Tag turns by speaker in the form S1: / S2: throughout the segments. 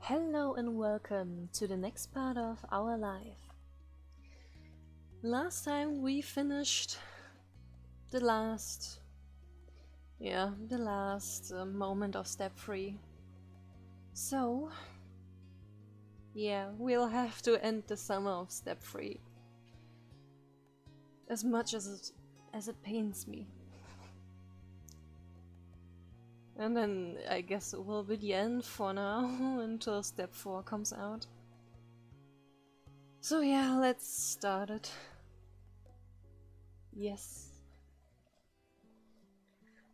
S1: Hello and welcome to the next part of our life. Last time we finished the last, moment of step 3. So, we'll have to end the summer of step 3. As much as it pains me. And then I guess it will be the end for now until step 4 comes out. So yeah, let's start it. Yes.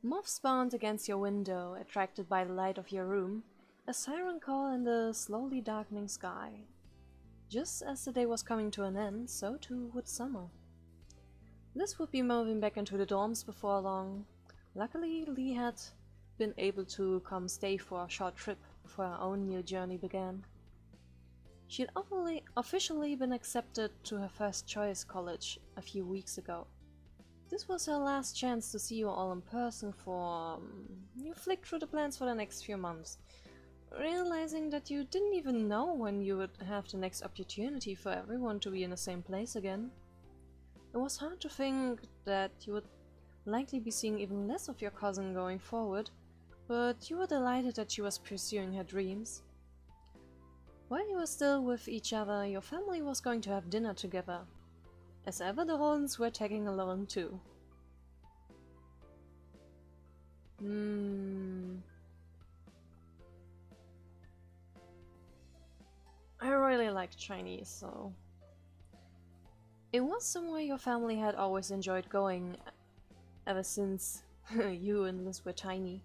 S1: Moths spawned against your window, attracted by the light of your room, a siren call in the slowly darkening sky. Just as the day was coming to an end, so too would summer. Liz would be moving back into the dorms before long. Luckily, Lee had been able to come stay for a short trip before her own new journey began. She had officially been accepted to her first choice college a few weeks ago. This was her last chance to see you all in person for... you flicked through the plans for the next few months, realizing that you didn't even know when you would have the next opportunity for everyone to be in the same place again. It was hard to think that you would likely be seeing even less of your cousin going forward, but you were delighted that she was pursuing her dreams. While you were still with each other, your family was going to have dinner together. As ever, the Holdens were tagging along too. I really like Chinese, so... It was somewhere your family had always enjoyed going, ever since you and Liz were tiny.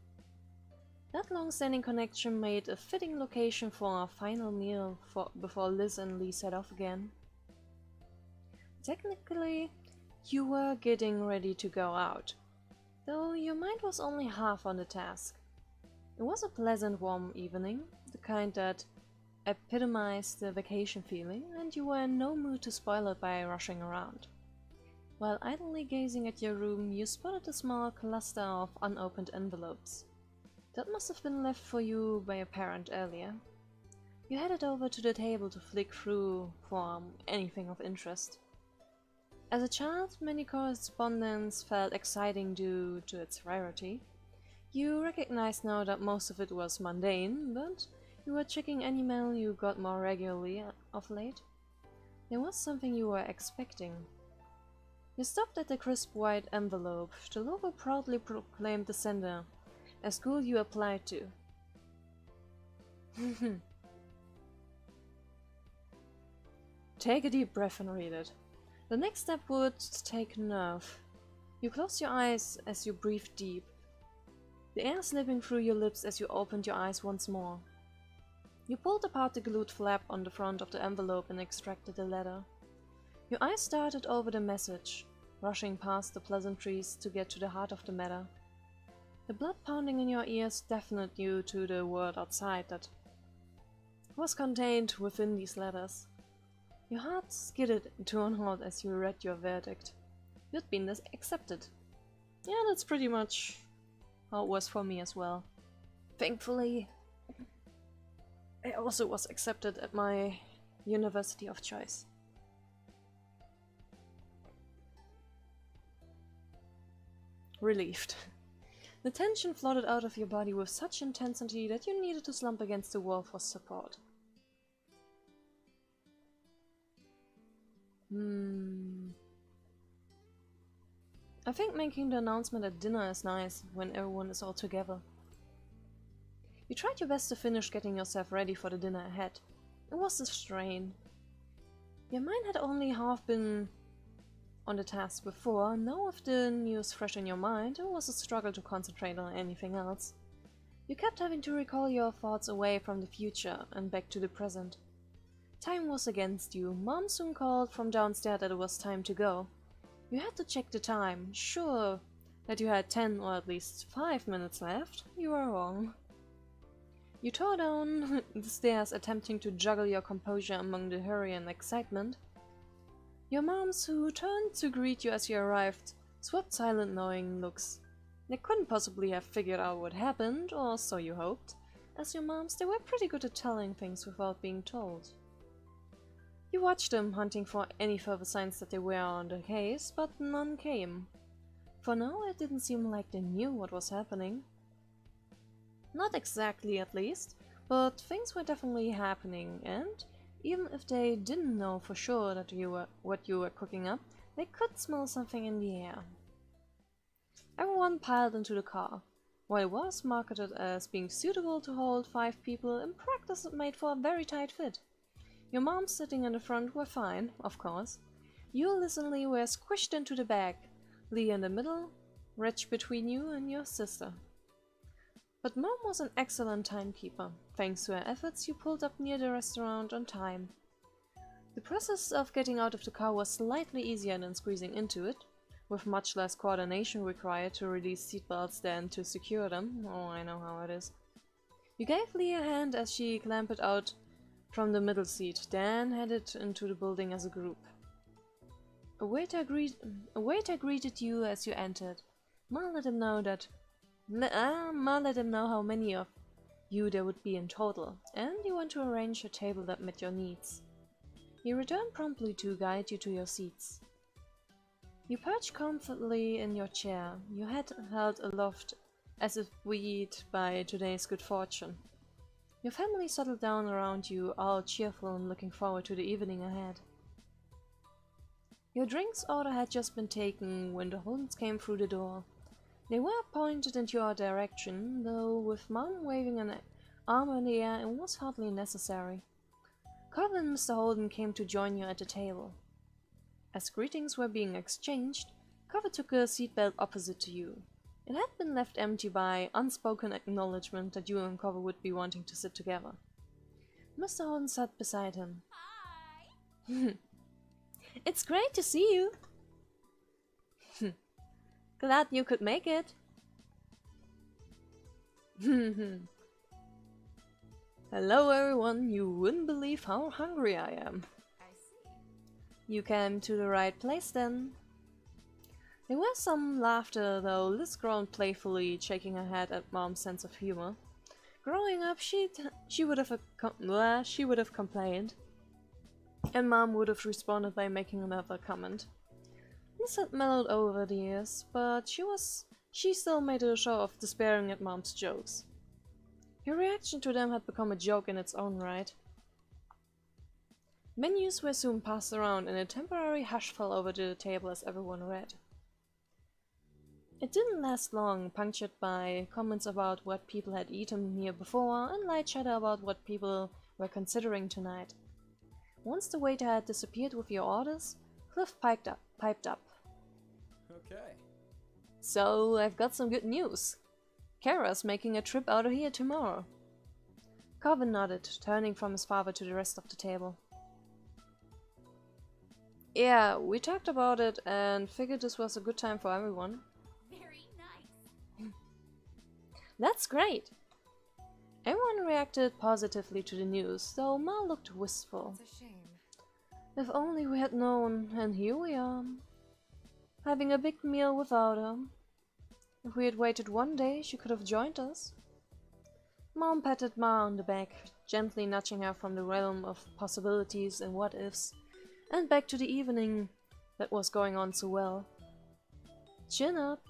S1: That long-standing connection made a fitting location for our final meal before Liz and Lee set off again. Technically, you were getting ready to go out, though your mind was only half on the task. It was a pleasant warm evening, the kind that epitomized the vacation feeling, and you were in no mood to spoil it by rushing around. While idly gazing at your room, you spotted a small cluster of unopened envelopes. That must have been left for you by a parent earlier. You headed over to the table to flick through for anything of interest. As a child, many correspondence felt exciting due to its rarity. You recognized now that most of it was mundane, but you were checking any mail you got more regularly of late. There was something you were expecting. You stopped at the crisp white envelope. The logo proudly proclaimed the sender, a school you applied to. Take a deep breath and read it. The next step would take nerve. You closed your eyes as you breathed deep, the air slipping through your lips as you opened your eyes once more. You pulled apart the glued flap on the front of the envelope and extracted the letter. Your eyes darted over the message, rushing past the pleasantries to get to the heart of the matter. The blood pounding in your ears deafened you to the word outside that was contained within these letters. Your heart skidded into a halt as you read your verdict. You'd been accepted. Yeah, that's pretty much how it was for me as well. Thankfully, I also was accepted at my university of choice. Relieved. The tension flooded out of your body with such intensity that you needed to slump against the wall for support. I think making the announcement at dinner is nice when everyone is all together. You tried your best to finish getting yourself ready for the dinner ahead. It was a strain. Your mind had only half been on the task before. Now with the news fresh in your mind, it was a struggle to concentrate on anything else. You kept having to recall your thoughts away from the future and back to the present. Time was against you. Mom soon called from downstairs that it was time to go. You had to check the time, sure that you had 10 or at least 5 minutes left. You were wrong. You tore down the stairs, attempting to juggle your composure among the hurry and excitement. Your moms, who turned to greet you as you arrived, swept silent knowing looks. They couldn't possibly have figured out what happened, or so you hoped. As your moms, they were pretty good at telling things without being told. You watched them hunting for any further signs that they were on the case, but none came. For now, it didn't seem like they knew what was happening. Not exactly, at least, but things were definitely happening, and even if they didn't know for sure that what you were cooking up, they could smell something in the air. Everyone piled into the car. While it was marketed as being suitable to hold 5 people, in practice it made for a very tight fit. Your moms sitting in the front were fine, of course. You, Liz and Lee, were squished into the back, Lee in the middle, Rich between you and your sister. But Mom was an excellent timekeeper. Thanks to her efforts, you pulled up near the restaurant on time. The process of getting out of the car was slightly easier than squeezing into it, with much less coordination required to release seatbelts than to secure them. Oh, I know how it is. You gave Lee a hand as she clambered out from the middle seat, then headed into the building as a group. A waiter greeted you as you entered. Ma let him know how many of you there would be in total, and you want to arrange a table that met your needs. He returned promptly to guide you to your seats. You perched comfortably in your chair, your head held aloft as if buoyed by today's good fortune. Your family settled down around you, all cheerful and looking forward to the evening ahead. Your drinks order had just been taken when the Holdens came through the door. They were pointed in your direction, though with Mom waving an arm in the air, it was hardly necessary. Cobb and Mr. Holden came to join you at the table. As greetings were being exchanged, Cobb took a seatbelt opposite to you. It had been left empty by unspoken acknowledgement that you and Cobb would be wanting to sit together. Mr. Holden sat beside him. Hi! It's great to see you! Glad you could make it. Hello everyone, you wouldn't believe how hungry I am.
S2: I see.
S1: You came to the right place then. There was some laughter, though Liz groaned playfully, shaking her head at Mom's sense of humor. Growing up, she would have complained, and Mom would have responded by making another comment. Liz had mellowed over the years, but she still made a show of despairing at Mom's jokes. Your reaction to them had become a joke in its own right. Menus were soon passed around, and a temporary hush fell over the table as everyone read. It didn't last long, punctured by comments about what people had eaten here before and light chatter about what people were considering tonight. Once the waiter had disappeared with your orders, Cliff piped up.
S3: Okay.
S1: So, I've got some good news. Kara's making a trip out of here tomorrow. Corbin nodded, turning from his father to the rest of the table. Yeah, we talked about it and figured this was a good time for everyone.
S2: Very nice.
S1: That's great! Everyone reacted positively to the news, though Ma looked wistful.
S2: It's a shame.
S1: If only we had known, and here we are. Having a big meal without her. If we had waited one day, she could have joined us. Mom patted Ma on the back, gently nudging her from the realm of possibilities and what-ifs, and back to the evening that was going on so well. Chin up.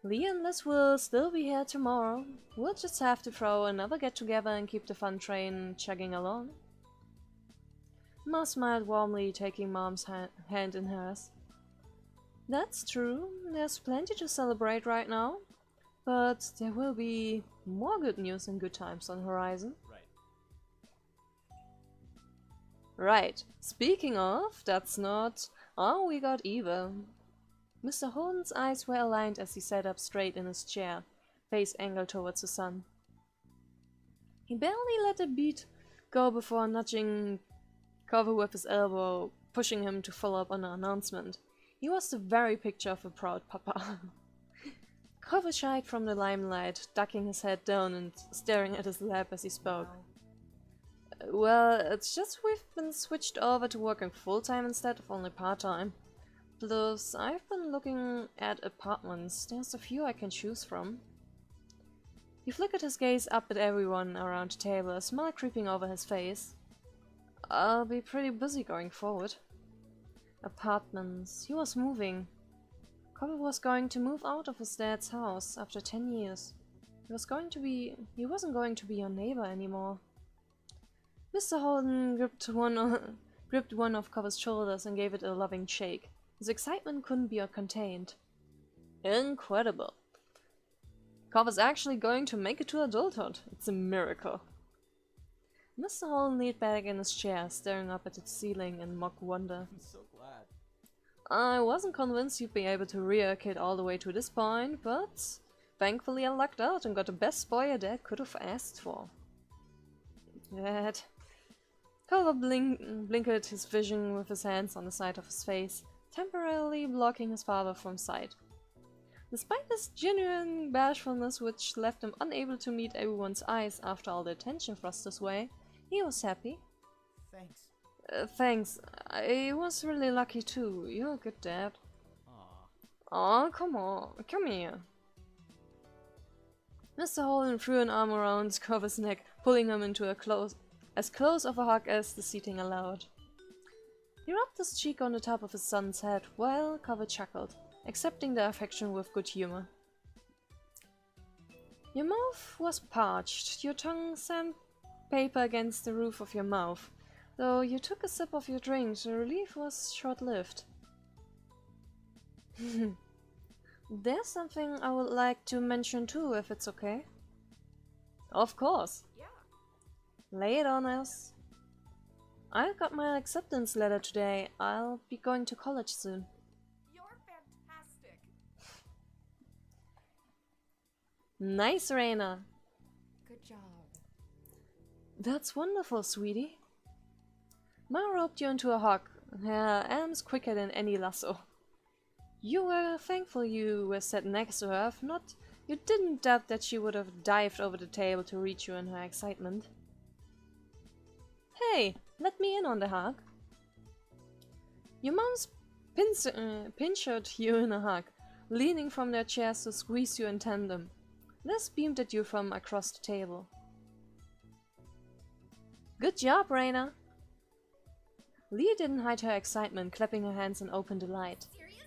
S1: Lee and Liz will still be here tomorrow. We'll just have to throw another get-together and keep the fun train chugging along. Ma smiled warmly, taking Mom's hand in hers. That's true, there's plenty to celebrate right now, but there will be more good news and good times on the horizon. Right. Speaking of, that's not all we got either. Mr. Holden's eyes were aligned as he sat up straight in his chair, face angled towards the sun. He barely let a beat go before nudging Cover with his elbow, pushing him to follow up on the announcement. He was the very picture of a proud papa. Cover shied from the limelight, ducking his head down and staring at his lap as he spoke.
S2: Wow.
S1: Well, it's just we've been switched over to working full-time instead of only part-time. Plus, I've been looking at apartments. There's a few I can choose from. He flickered his gaze up at everyone around the table, a smile creeping over his face. I'll be pretty busy going forward. Apartments. He was moving. Cobble was going to move out of his dad's house after 10 years. He wasn't going to be your neighbor anymore. Mr. Holden gripped one of Cobble's shoulders and gave it a loving shake. His excitement couldn't be contained. Incredible. Cobble's actually going to make it to adulthood. It's a miracle. Mr. Holden leaned back in his chair, staring up at the ceiling in mock wonder.
S3: I'm so glad.
S1: I wasn't convinced you'd be able to rear a kid all the way to this point, but thankfully I lucked out and got the best boy your dad could have asked for. Dad. Culver blinkered his vision with his hands on the side of his face, temporarily blocking his father from sight. Despite his genuine bashfulness, which left him unable to meet everyone's eyes after all the attention thrust his way, he was happy.
S3: Thanks.
S1: Thanks. I was really lucky too. You're a good dad.
S3: Aw.
S1: Aw, come on. Come here. Mr. Holden threw an arm around Culver's neck, pulling him into as close of a hug as the seating allowed. He rubbed his cheek on the top of his son's head while Culver chuckled, accepting the affection with good humor. Your mouth was parched, your tongue sandpaper against the roof of your mouth. Though you took a sip of your drink, the relief was short-lived. There's something I would like to mention too, if it's okay. Of course.
S2: Yeah.
S1: Lay it on us. I got my acceptance letter today. I'll be going to college soon.
S2: You're fantastic.
S1: Nice, Rina.
S2: Good job.
S1: That's wonderful, sweetie. Ma roped you into a hug, her arms quicker than any lasso. You were thankful you were sat next to her, if not, you didn't doubt that she would have dived over the table to reach you in her excitement. Hey, let me in on the hug. Your moms pincered you in a hug, leaning from their chairs to squeeze you in tandem. This beamed at you from across the table. Good job, Rina. Lee didn't hide her excitement, clapping her hands in open delight.
S2: Seriously?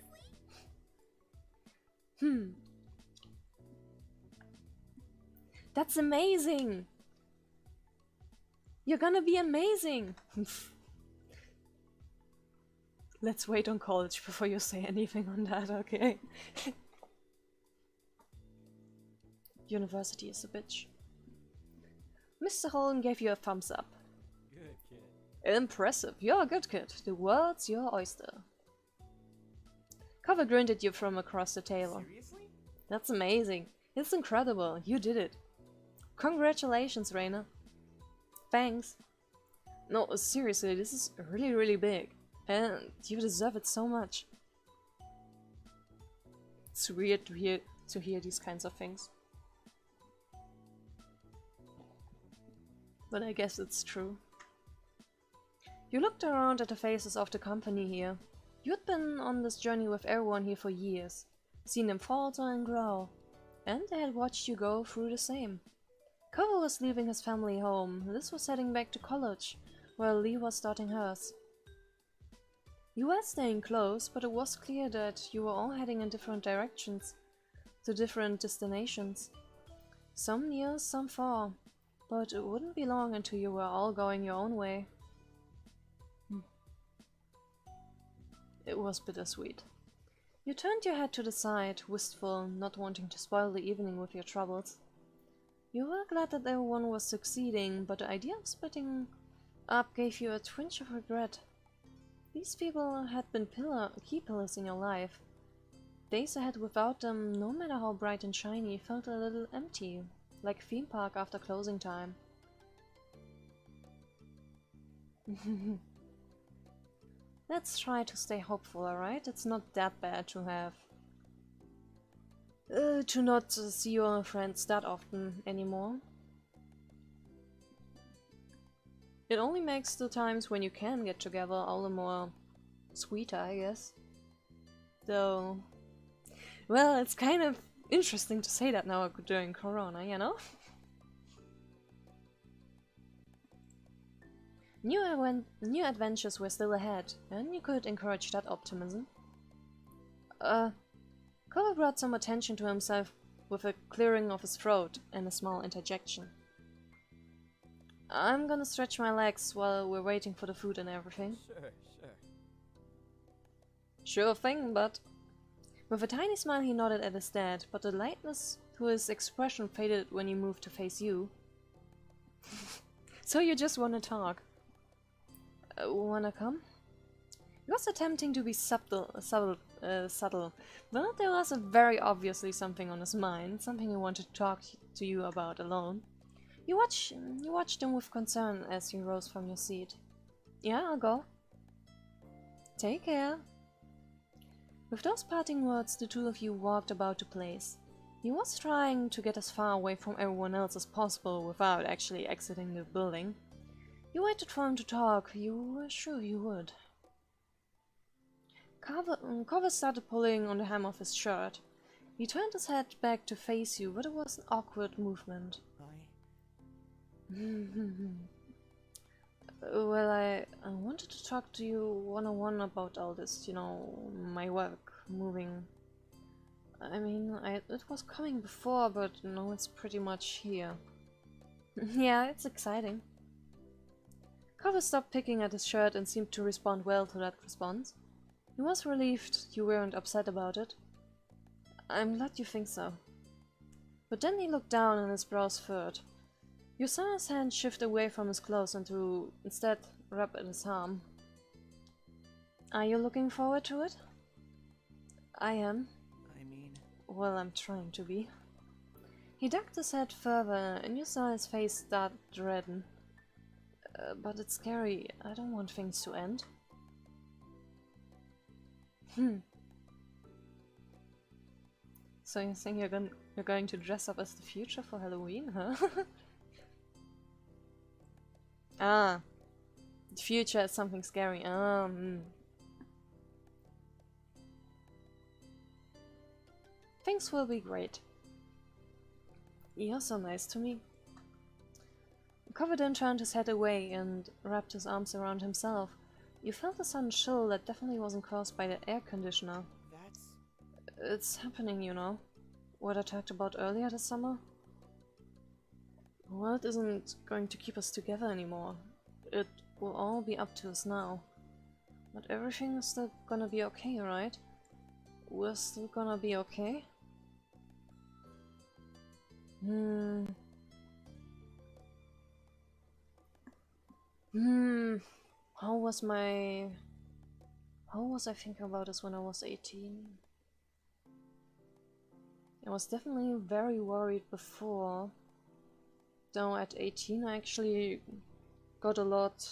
S1: That's amazing! You're gonna be amazing! Let's wait on college before you say anything on that, okay? University is a bitch. Mr. Holden gave you a thumbs up.
S3: Good kid.
S1: Impressive. You're a good kid. The world's your oyster. Cover grinned at you from across the table.
S3: Seriously?
S1: That's amazing. It's incredible. You did it. Congratulations, Rina. Thanks. No, seriously, this is really, really big. And you deserve it so much. It's weird to hear these kinds of things. But I guess it's true. You looked around at the faces of the company here. You'd been on this journey with everyone here for years, seen them falter and grow, and they had watched you go through the same. Cover was leaving his family home, Liz was heading back to college, while Lee was starting hers. You were staying close, but it was clear that you were all heading in different directions, to different destinations. Some near, some far, but it wouldn't be long until you were all going your own way. It was bittersweet. You turned your head to the side, wistful, not wanting to spoil the evening with your troubles. You were glad that everyone was succeeding, but the idea of splitting up gave you a twinge of regret. These people had been key pillars in your life. Days ahead without them, no matter how bright and shiny, felt a little empty, like a theme park after closing time. Let's try to stay hopeful, alright? It's not that bad to have... to not see your friends that often anymore. It only makes the times when you can get together all the more sweeter, I guess. Though... well, it's kind of Interesting to say that now during Corona, you know? New adventures were still ahead, and you could encourage that optimism. Cole brought some attention to himself with a clearing of his throat and a small interjection. I'm gonna stretch my legs while we're waiting for the food and everything.
S3: Sure.
S1: Sure thing, but... With a tiny smile he nodded at his dad, but the lightness to his expression faded when he moved to face you. So you just wanna talk. Wanna come? He was attempting to be subtle, but there was very obviously something on his mind, something he wanted to talk to you about alone. You watched him with concern as you rose from your seat. Yeah, I'll go. Take care. With those parting words, the two of you walked about the place. He was trying to get as far away from everyone else as possible without actually exiting the building. You waited for him to talk. You were sure he would. Carver started pulling on the hem of his shirt. He turned his head back to face you, but it was an awkward movement. Well, I wanted to talk to you one-on-one about all this, you know, my work, moving. I mean, it was coming before, but now it's pretty much here. Yeah, it's exciting. Carver stopped picking at his shirt and seemed to respond well to that response. He was relieved you weren't upset about it. I'm glad you think so. But then he looked down and his brows furrowed. You saw his hand shift away from his clothes and to instead rub at his arm. Are you looking forward to it? I am.
S3: I mean...
S1: Well, I'm trying to be. He ducked his head further and you saw his face start to redden. But it's scary. I don't want things to end. So you think you're going to dress up as the future for Halloween, huh? Ah, the future is something scary. Things will be great. You're so nice to me. Coverden turned his head away and wrapped his arms around himself. You felt a sudden chill that definitely wasn't caused by the air conditioner. It's happening, you know. What I talked about earlier this summer. The world isn't going to keep us together anymore. It will all be up to us now. But everything is still gonna be okay, right? We're still gonna be okay? How was I thinking about this when I was 18? I was definitely very worried before. Though at 18 I actually got a lot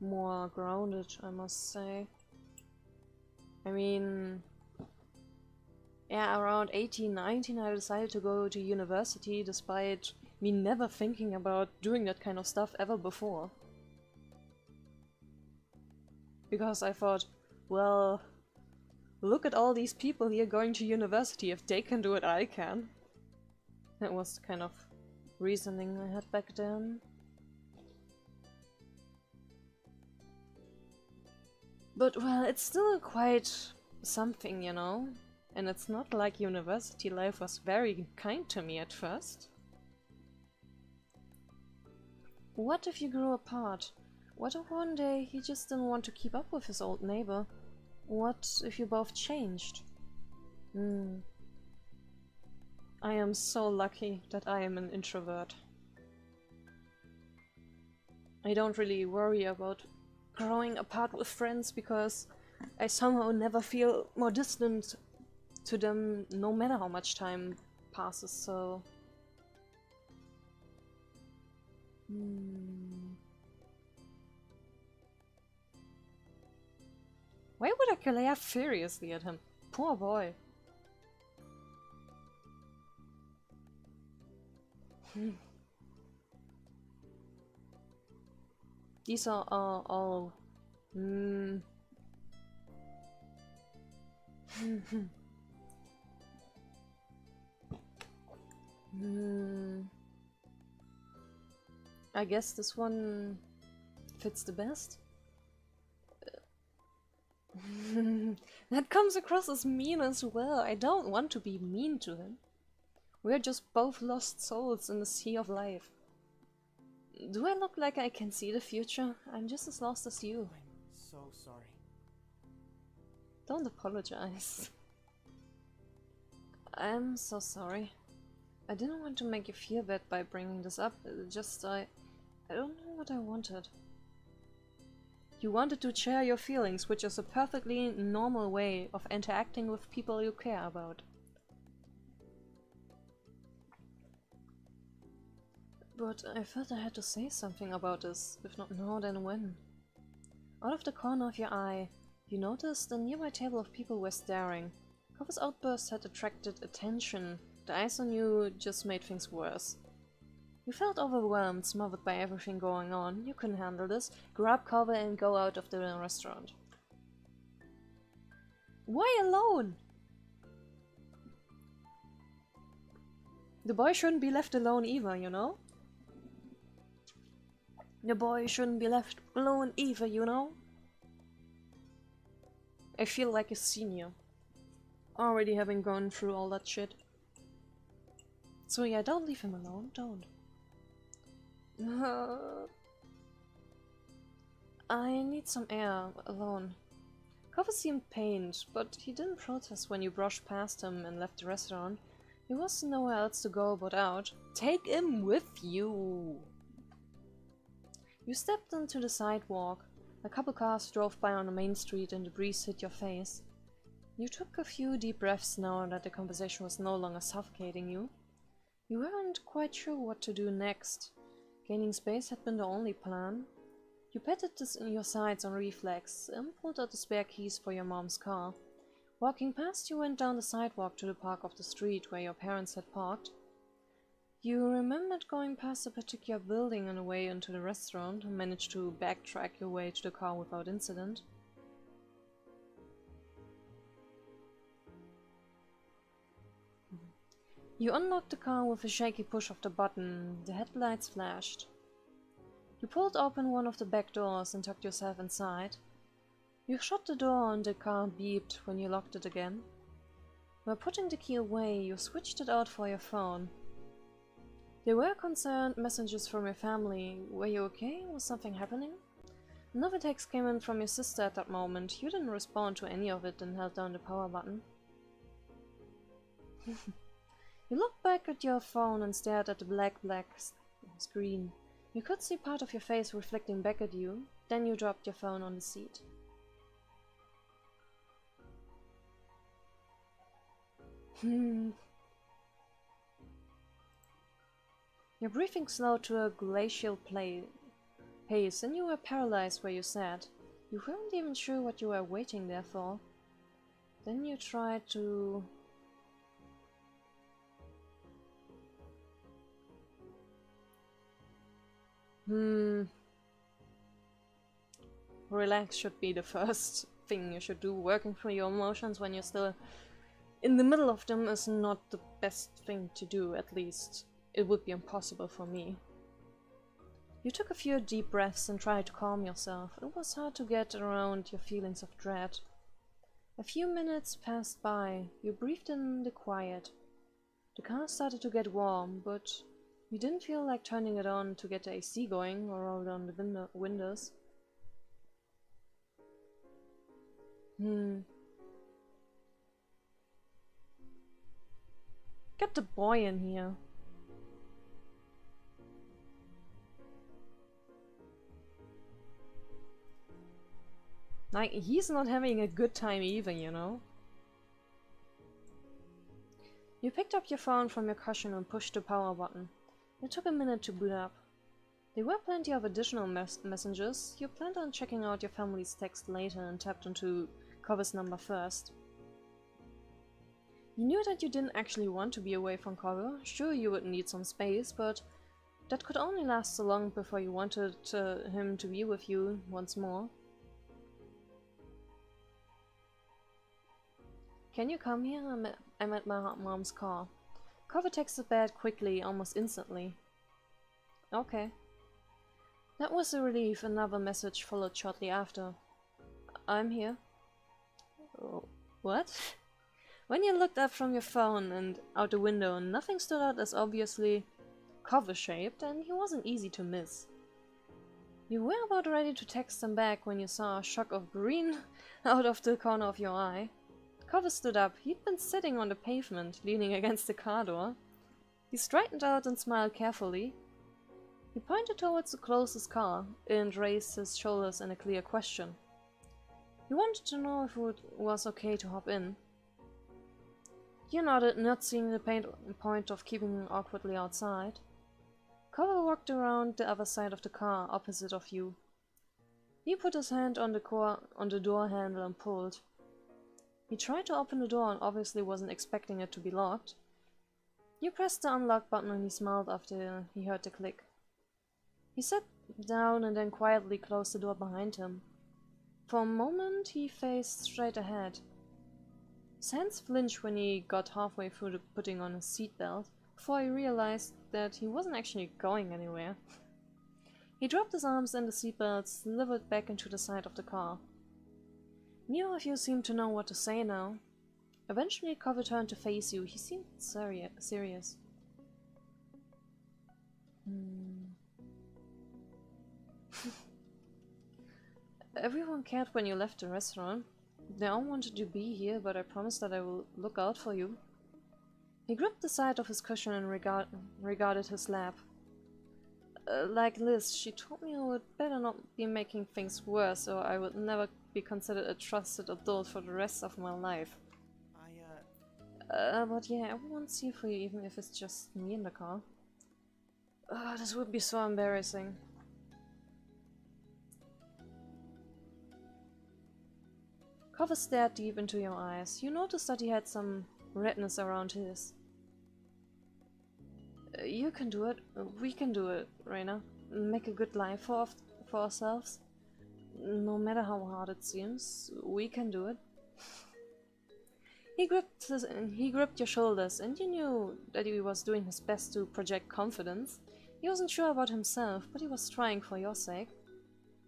S1: more grounded, I must say. I mean... Yeah, around 18, 19 I decided to go to university despite me never thinking about doing that kind of stuff ever before. Because I thought, well, look at all these people here going to university. If they can do it, I can. That was the kind of reasoning I had back then. But, well, it's still quite something, you know? And it's not like university life was very kind to me at first. What if you grew apart? What if one day he just didn't want to keep up with his old neighbor? What if you both changed? I am so lucky that I am an introvert. I don't really worry about growing apart with friends because I somehow never feel more distant to them no matter how much time passes, so... Why would I glare furiously at him? Poor boy. These are all... Hmm. I guess this one fits the best. That comes across as mean as well. I don't want to be mean to him. We're just both lost souls in the sea of life. Do I look like I can see the future? I'm just as lost as you.
S3: I'm so sorry.
S1: Don't apologize. I'm so sorry. I didn't want to make you feel bad by bringing this up. I don't know what I wanted. You wanted to share your feelings, which is a perfectly normal way of interacting with people you care about. But I felt I had to say something about this, if not now, then when. Out of the corner of your eye, you noticed a nearby table of people were staring. Cover's outburst had attracted attention. The eyes on you just made things worse. You felt overwhelmed, smothered by everything going on. You couldn't handle this. Grab cover and go out of the restaurant. Why alone? The boy shouldn't be left alone either, you know? The boy shouldn't be left alone either, you know? I feel like a senior. Already having gone through all that shit. So yeah, don't leave him alone, don't. I need some air, alone. Cover seemed pained, but he didn't protest when you brushed past him and left the restaurant. There was nowhere else to go but out. Take him with you! You stepped onto the sidewalk. A couple cars drove by on the main street and the breeze hit your face. You took a few deep breaths now that the conversation was no longer suffocating you. You weren't quite sure what to do next. Gaining space had been the only plan. You patted your sides on reflex and pulled out the spare keys for your mom's car. Walking past, you went down the sidewalk to the park of the street where your parents had parked. You remembered going past a particular building on the way into the restaurant and managed to backtrack your way to the car without incident. You unlocked the car with a shaky push of the button. The headlights flashed. You pulled open one of the back doors and tucked yourself inside. You shut the door and the car beeped when you locked it again. While putting the key away, you switched it out for your phone. There were concerned messages from your family. Were you okay? Was something happening? Another text came in from your sister at that moment. You didn't respond to any of it and held down the power button. You looked back at your phone and stared at the black screen. You could see part of your face reflecting back at you. Then you dropped your phone on the seat. Your breathing slowed to a glacial pace, and you were paralyzed where you sat. You weren't even sure what you were waiting there for. Then you tried to... Relax should be the first thing you should do. Working through your emotions when you're still in the middle of them is not the best thing to do, at least. It would be impossible for me. You took a few deep breaths and tried to calm yourself. It was hard to get around your feelings of dread. A few minutes passed by. You breathed in the quiet. The car started to get warm, but you didn't feel like turning it on to get the AC going or roll down the windows. Get the boy in here. Like, he's not having a good time either, you know? You picked up your phone from your cushion and pushed the power button. It took a minute to boot up. There were plenty of additional messages. You planned on checking out your family's text later and tapped onto Cover's number first. You knew that you didn't actually want to be away from Cover. Sure, you would need some space, but that could only last so long before you wanted him to be with you once more. Can you come here? I'm at my mom's car. Cover texted back quickly, almost instantly. Okay. That was a relief. Another message followed shortly after. I'm here. Oh, what? When you looked up from your phone and out the window, nothing stood out as obviously cover-shaped, and he wasn't easy to miss. You were about ready to text him back when you saw a shock of green out of the corner of your eye. Cover stood up. He'd been sitting on the pavement, leaning against the car door. He straightened out and smiled carefully. He pointed towards the closest car and raised his shoulders in a clear question. He wanted to know if it was okay to hop in. You nodded, not seeing the point of keeping him awkwardly outside. Cover walked around the other side of the car, opposite of you. He put his hand on the door handle and pulled. He tried to open the door and obviously wasn't expecting it to be locked. You pressed the unlock button and he smiled after he heard the click. He sat down and then quietly closed the door behind him. For a moment he faced straight ahead. His hands flinched when he got halfway through the putting on his seatbelt, before he realized that he wasn't actually going anywhere. He dropped his arms and the seatbelt slithered back into the side of the car. Neither of you seemed to know what to say now. Eventually Cover turned to face you. He seemed serious. Everyone cared when you left the restaurant. They all wanted to be here, but I promised that I will look out for you. He gripped the side of his cushion and regarded his lap. Like Liz, she told me I would better not be making things worse, or I would never be considered a trusted adult for the rest of my life. But yeah, everyone's here for you, even if it's just me in the car. This would be so embarrassing. Cover stared deep into your eyes. You noticed that he had some redness around his. You can do it. We can do it, Rina. Make a good life for ourselves. No matter how hard it seems, we can do it. He gripped your shoulders, and you knew that he was doing his best to project confidence. He wasn't sure about himself, but he was trying for your sake.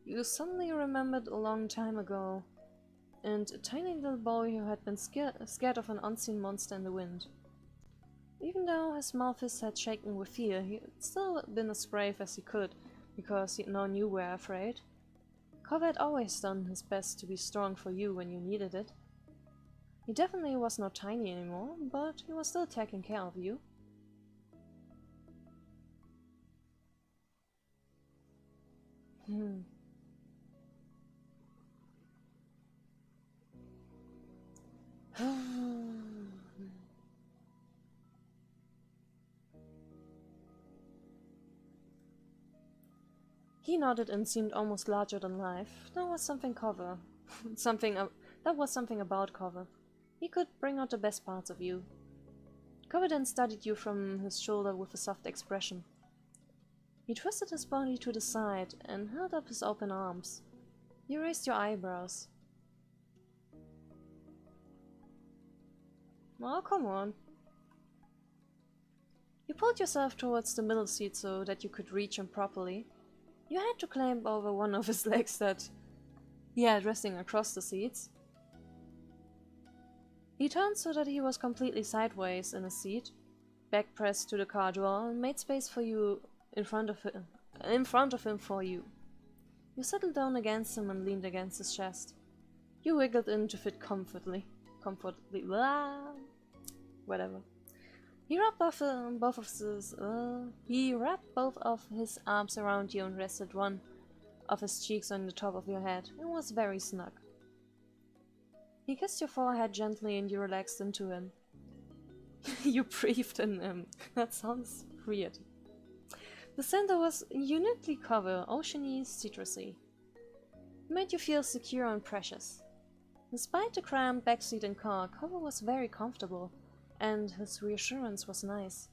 S1: You suddenly remembered a long time ago, and a tiny little boy who had been scared of an unseen monster in the wind. Even though his small fist had shaken with fear, he had still been as brave as he could, because he'd known you were afraid. Cover had always done his best to be strong for you when you needed it. He definitely was not tiny anymore, but he was still taking care of you. He nodded and seemed almost larger than life. That was something Cover. That was something about Cover. He could bring out the best parts of you. Cover then studied you from his shoulder with a soft expression. He twisted his body to the side and held up his open arms. You raised your eyebrows. Oh, come on. You pulled yourself towards the middle seat so that you could reach him properly. You had to climb over one of his legs that he had resting across the seats. He turned so that he was completely sideways in his seat, back pressed to the car door, and made space for you in front of him for you. You settled down against him and leaned against his chest. You wiggled in to fit comfortably, whatever. He wrapped both of his arms around you and rested one of his cheeks on the top of your head. It was very snug. He kissed your forehead gently and you relaxed into him. You breathed in him. That sounds weird. The center was uniquely covered, oceany, citrusy. It made you feel secure and precious. Despite the cramped backseat and car, Cover was very comfortable, and his reassurance was nice.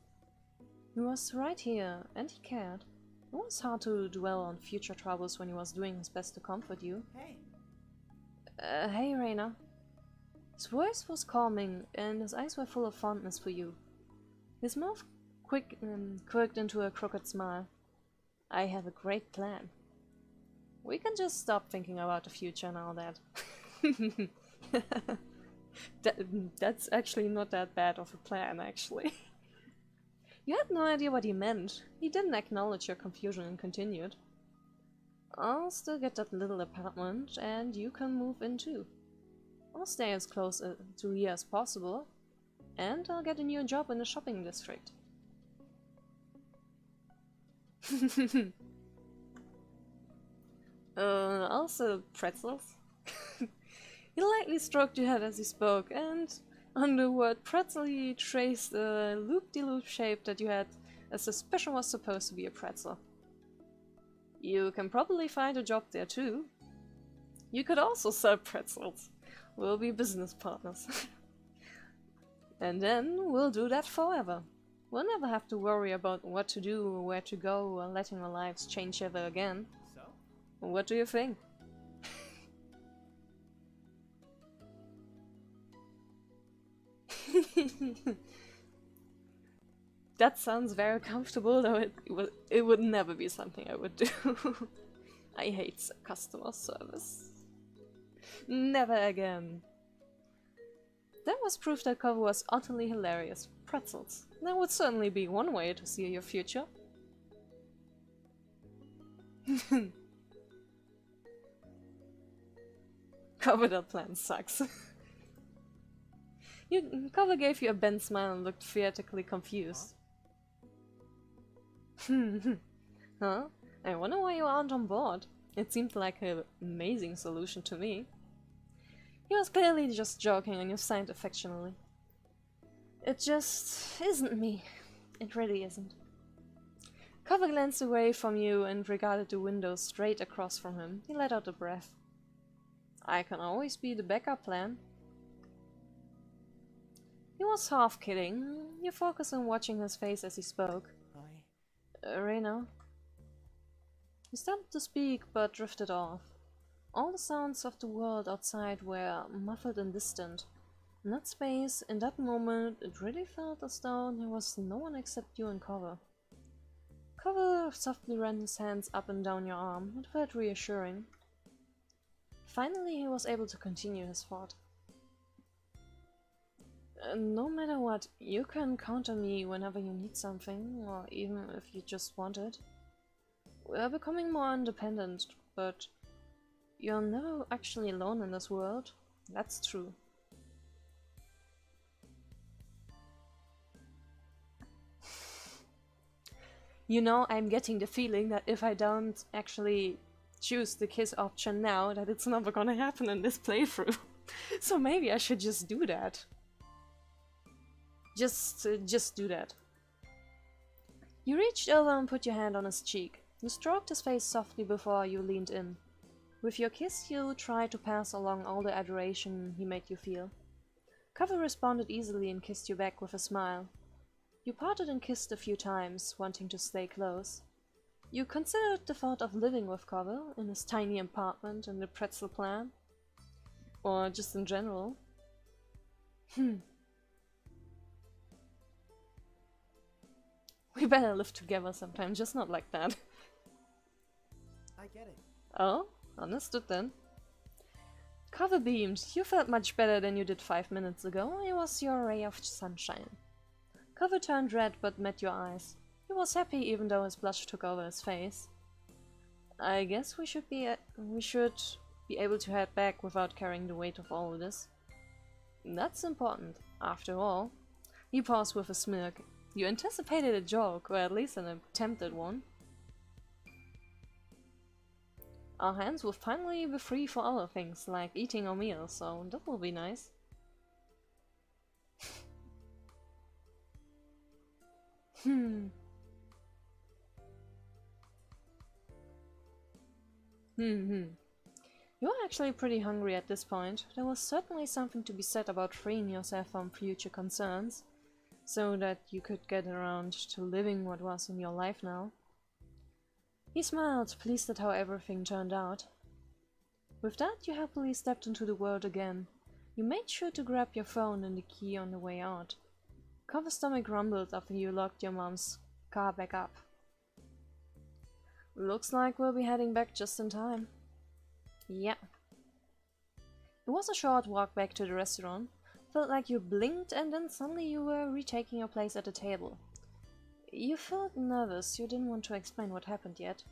S1: He was right here, and he cared. It was hard to dwell on future troubles when he was doing his best to comfort you.
S3: Hey.
S1: Hey, Rina. His voice was calming, and his eyes were full of fondness for you. His mouth quirked into a crooked smile. I have a great plan. We can just stop thinking about the future and all that. That's actually not that bad of a plan, actually. You had no idea what he meant. He didn't acknowledge your confusion and continued. I'll still get that little apartment, and you can move in too. I'll stay as close to here as possible, and I'll get a new job in the shopping district. Also pretzels? He lightly stroked your head as he spoke, and on the word pretzel he traced a loop-de-loop shape that you had a suspicion was supposed to be a pretzel. You can probably find a job there too. You could also sell pretzels. We'll be business partners. And then we'll do that forever. We'll never have to worry about what to do or where to go or letting our lives change ever again.
S3: So?
S1: What do you think? That sounds very comfortable, though it would never be something I would do. I hate customer service. Never again. That was proof that cover was utterly hilarious. Pretzels. That would certainly be one way to see your future. Cover, that plan sucks. Cover gave you a bent smile and looked theatrically confused. Huh? I wonder why you aren't on board. It seemed like an amazing solution to me. He was clearly just joking and you sighed affectionately. It just isn't me. It really isn't. Cover glanced away from you and regarded the window straight across from him. He let out a breath. I can always be the backup plan. He was half kidding. You focused on watching his face as he spoke. Rina. He started to speak but drifted off. All the sounds of the world outside were muffled and distant. In that space, in that moment, it really felt as though there was no one except you and Cover. Cover softly ran his hands up and down your arm. It felt reassuring. Finally, he was able to continue his thought. No matter what, you can count on me whenever you need something, or even if you just want it. We're becoming more independent, but you're never actually alone in this world. That's true. You know, I'm getting the feeling that if I don't actually choose the kiss option now, that it's never gonna happen in this playthrough. So maybe I should just do that. Just do that. You reached over and put your hand on his cheek. You stroked his face softly before you leaned in. With your kiss, you tried to pass along all the adoration he made you feel. Cover responded easily and kissed you back with a smile. You parted and kissed a few times, wanting to stay close. You considered the thought of living with Cover in his tiny apartment in the pretzel plan. Or just in general. We better live together sometime, just not like that.
S3: I get it.
S1: Oh? Understood then. Cover beamed. You felt much better than you did 5 minutes ago. It was your ray of sunshine. Cover turned red but met your eyes. He was happy even though his blush took over his face. I guess we should be able to head back without carrying the weight of all of this. That's important, after all. He paused with a smirk. You anticipated a joke, or at least an attempted one. Our hands will finally be free for other things, like eating our meals, so that will be nice. You're actually pretty hungry at this point. There was certainly something to be said about freeing yourself from future concerns, so that you could get around to living what was in your life now. He smiled, pleased at how everything turned out. With that, you happily stepped into the world again. You made sure to grab your phone and the key on the way out. Cover's stomach rumbled after you locked your mom's car back up. Looks like we'll be heading back just in time. Yeah. It was a short walk back to the restaurant. Felt like you blinked and then suddenly you were retaking your place at the table. You felt nervous, you didn't want to explain what happened yet.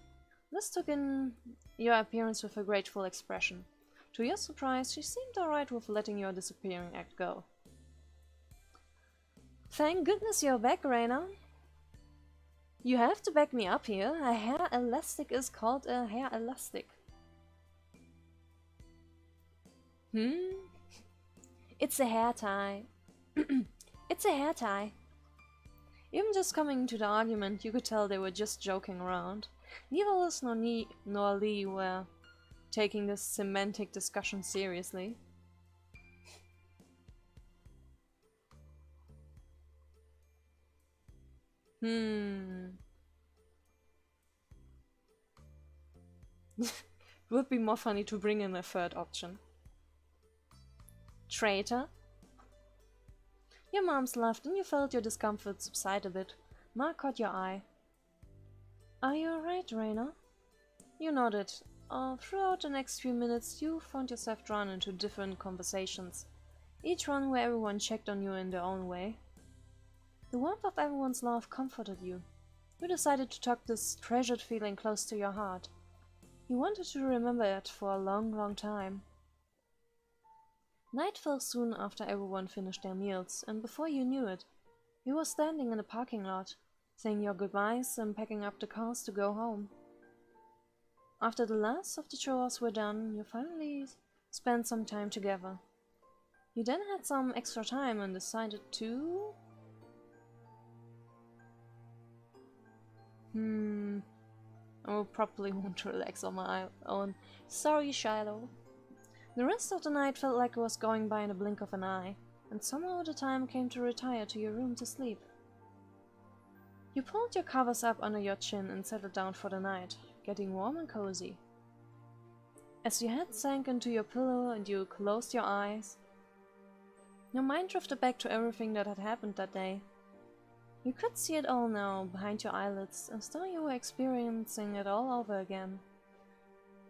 S1: Liz took in your appearance with a grateful expression. To your surprise, she seemed alright with letting your disappearing act go. Thank goodness you're back, Rina. You have to back me up here. A hair elastic is called a hair elastic. It's a hair tie. It's a hair tie. Even just coming to the argument, you could tell they were just joking around. Neither Liz nor Lee were taking this semantic discussion seriously. Would be more funny to bring in a third option. Traitor? Your mom's laughed and you felt your discomfort subside a bit. Mark caught your eye. Are you alright, Rina? You nodded. Throughout the next few minutes, you found yourself drawn into different conversations, each one where everyone checked on you in their own way. The warmth of everyone's love comforted you. You decided to tuck this treasured feeling close to your heart. You wanted to remember it for a long, long time. Night fell soon after everyone finished their meals, and before you knew it, you were standing in the parking lot, saying your goodbyes and packing up the cars to go home. After the last of the chores were done, you finally spent some time together. You then had some extra time and decided to... I will probably want to relax on my own. Sorry, Shiloh. The rest of the night felt like it was going by in a blink of an eye, and somehow the time came to retire to your room to sleep. You pulled your covers up under your chin and settled down for the night, getting warm and cozy. As your head sank into your pillow and you closed your eyes, your mind drifted back to everything that had happened that day. You could see it all now, behind your eyelids, as though you were experiencing it all over again.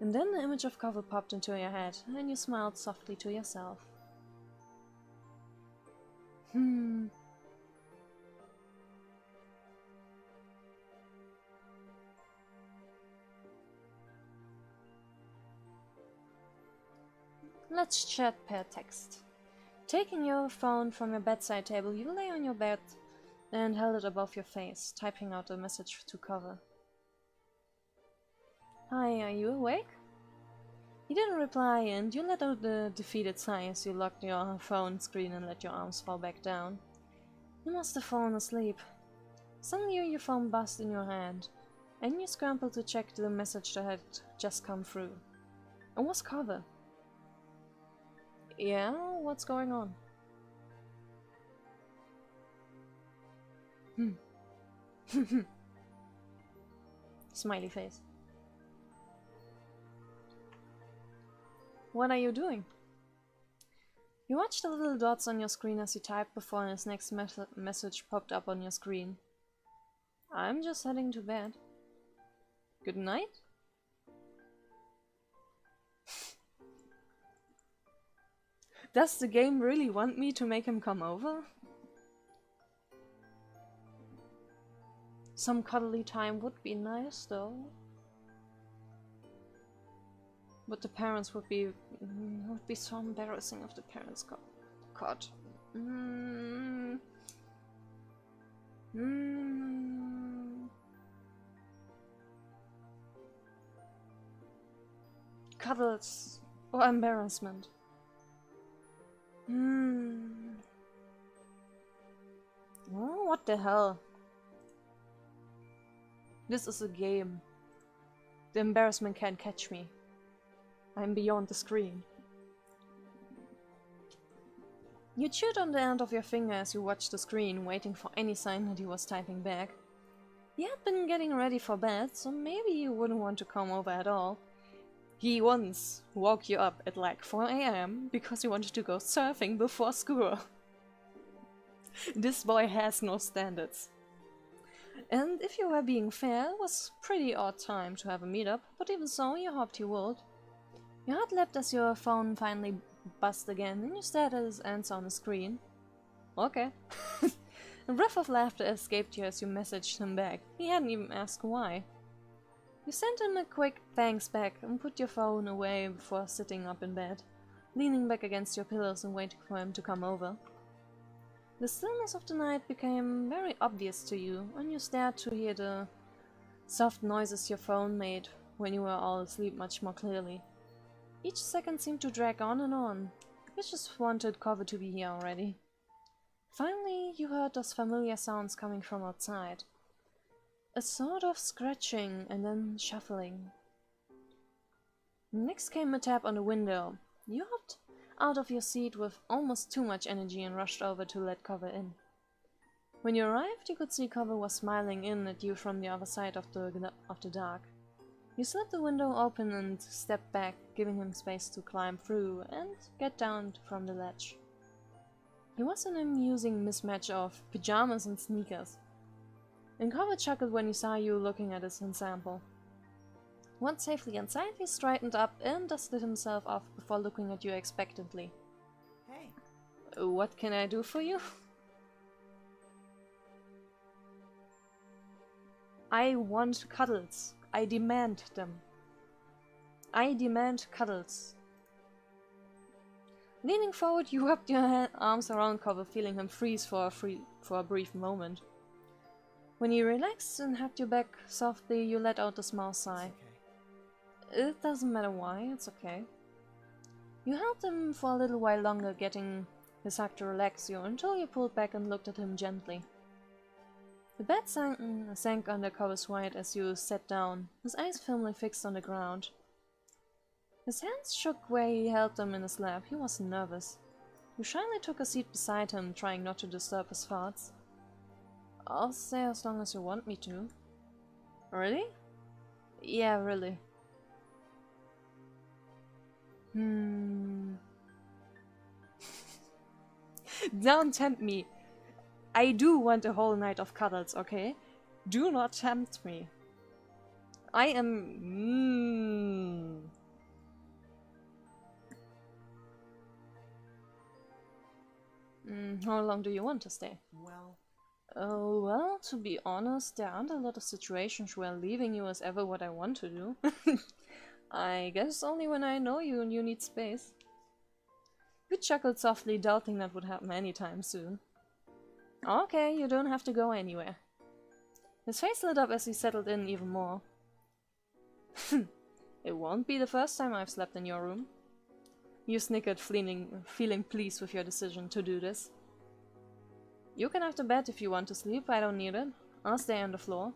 S1: And then the image of Cover popped into your head, and you smiled softly to yourself. Let's chat per text. Taking your phone from your bedside table, you lay on your bed and held it above your face, typing out a message to Cover. Hi, are you awake? He didn't reply, and you let out a defeated sigh as you locked your phone screen and let your arms fall back down. You must have fallen asleep. Suddenly your phone buzzed in your hand, and you scrambled to check the message that had just come through. It was Cover. Yeah, what's going on? Smiley face. What are you doing? You watched the little dots on your screen as he typed before his next message popped up on your screen. I'm just heading to bed. Good night? Does the game really want me to make him come over? Some cuddly time would be nice, though. But the parents would be so embarrassing if the parents got caught. Cuddles or embarrassment. Oh, what the hell? This is a game. The embarrassment can't catch me. I'm beyond the screen. You chewed on the end of your finger as you watched the screen, waiting for any sign that he was typing back. He had been getting ready for bed, so maybe you wouldn't want to come over at all. He once woke you up at like 4 AM because he wanted to go surfing before school. This boy has no standards. And if you were being fair, it was pretty odd time to have a meetup, but even so, you hoped you would. Your heart leapt as your phone finally buzzed again, and you stared at his answer on the screen. Okay. A breath of laughter escaped you as you messaged him back. He hadn't even asked why. You sent him a quick thanks back and put your phone away before sitting up in bed, leaning back against your pillows and waiting for him to come over. The stillness of the night became very obvious to you, and you stared to hear the soft noises your phone made when you were all asleep much more clearly. Each second seemed to drag on and on. You just wanted cover to be here already. Finally, you heard those familiar sounds coming from outside. A sort of scratching and then shuffling. Next came a tap on the window. You hopped out of your seat with almost too much energy and rushed over to let Cover in. When you arrived, you could see Cover was smiling in at you from the other side of the dark. You slid the window open and stepped back, giving him space to climb through and get down from the ledge. He was an amusing mismatch of pajamas and sneakers. And Cover chuckled when he saw you looking at his ensemble. Once safely inside, he straightened up and dusted himself off before looking at you expectantly.
S3: Hey.
S1: What can I do for you? I want cuddles. I demand them. I demand cuddles. Leaning forward, you wrapped your arms around Cover, feeling him freeze for a brief moment. When he relaxed and hugged you back softly, you let out a small sigh.
S3: Okay.
S1: It doesn't matter why, it's okay. You held him for a little while longer, getting his hug to relax you, until you pulled back and looked at him gently. The bed sank under Cover's weight as you sat down, his eyes firmly fixed on the ground. His hands shook where he held them in his lap. He was nervous. You shyly took a seat beside him, trying not to disturb his thoughts. I'll stay as long as you want me to. Really? Yeah, really. Don't tempt me. I do want a whole night of cuddles, okay? Do not tempt me. I am... How long do you want to stay?
S3: Well,
S1: Well, to be honest, there aren't a lot of situations where leaving you is ever what I want to do. I guess only when I know you and you need space. You chuckled softly, doubting that would happen anytime soon. Okay, you don't have to go anywhere. His face lit up as he settled in even more. It won't be the first time I've slept in your room. You snickered, feeling pleased with your decision to do this. You can have the bed if you want to sleep, I don't need it. I'll stay on the floor.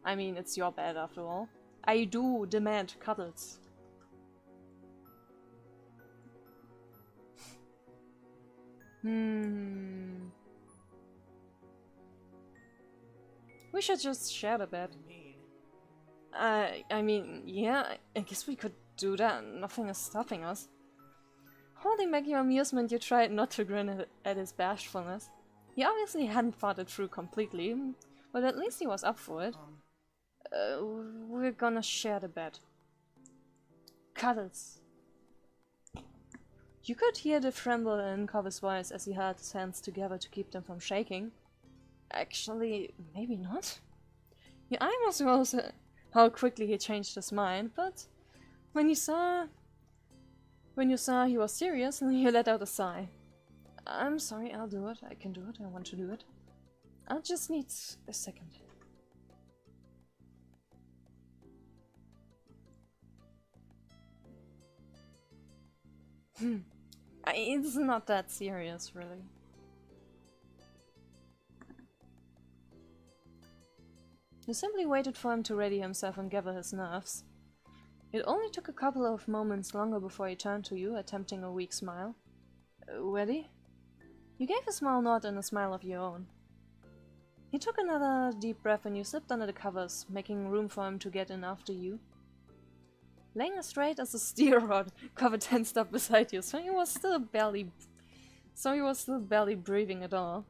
S1: I mean, it's your bed after all. I do demand cuddles. We should just share the bed. I mean, yeah, I guess we could do that. Nothing is stopping us. Holding back your amusement, you tried not to grin at his bashfulness. He obviously hadn't thought it through completely, but at least he was up for it. We're gonna share the bed. Cuddles. You could hear the tremble in Cover's voice as he held his hands together to keep them from shaking. Actually, maybe not. Your eyebrows rose at how quickly he changed his mind, but when you saw he was serious, you let out a sigh. I'm sorry, I'll do it. I can do it. I want to do it. I'll just need a second. It's not that serious, really. You simply waited for him to ready himself and gather his nerves. It only took a couple of moments longer before he turned to you, attempting a weak smile. Ready? You gave a small nod and a smile of your own. He took another deep breath and you slipped under the covers, making room for him to get in after you. Laying as straight as a steer rod, Cover tensed up beside you, so he was still barely So he was still barely breathing at all.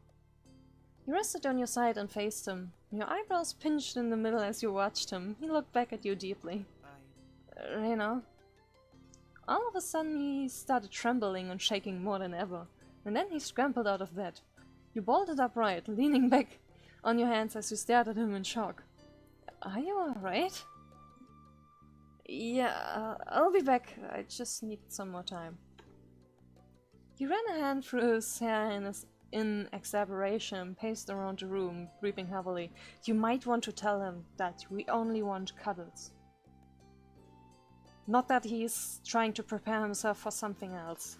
S1: You rested on your side and faced him. Your eyebrows pinched in the middle as you watched him. He looked back at you deeply. Rina. All of a sudden he started trembling and shaking more than ever. And then he scrambled out of bed. You bolted upright, leaning back on your hands as you stared at him in shock. Are you alright? Yeah, I'll be back. I just need some more time. He ran a hand through his hair in exasperation, paced around the room, breathing heavily. You might want to tell him that we only want cuddles. Not that he's trying to prepare himself for something else.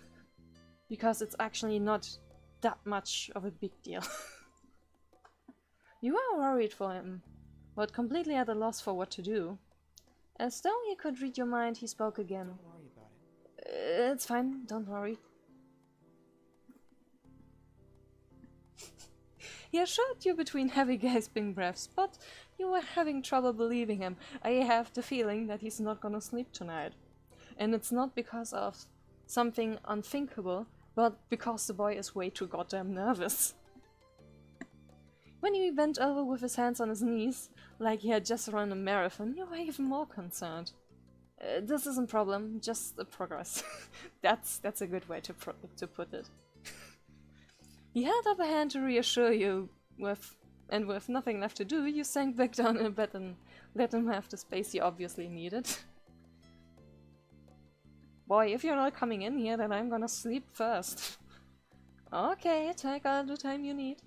S1: Because it's actually not that much of a big deal. You were worried for him, but completely at a loss for what to do. As though he could read your mind, he spoke again.
S3: Don't worry about it.
S1: It's fine, don't worry. He assured you between heavy gasping breaths, but you were having trouble believing him. I have the feeling that he's not gonna sleep tonight. And it's not because of something unthinkable, but because the boy is way too goddamn nervous. When he bent over with his hands on his knees, like he had just run a marathon, you were even more concerned. This isn't a problem, just a progress. That's a good way to put it. He held up a hand to reassure you, with nothing left to do, you sank back down in bed and let him have the space he obviously needed. Boy, if you're not coming in here, then I'm gonna sleep first. Okay, take all the time you need.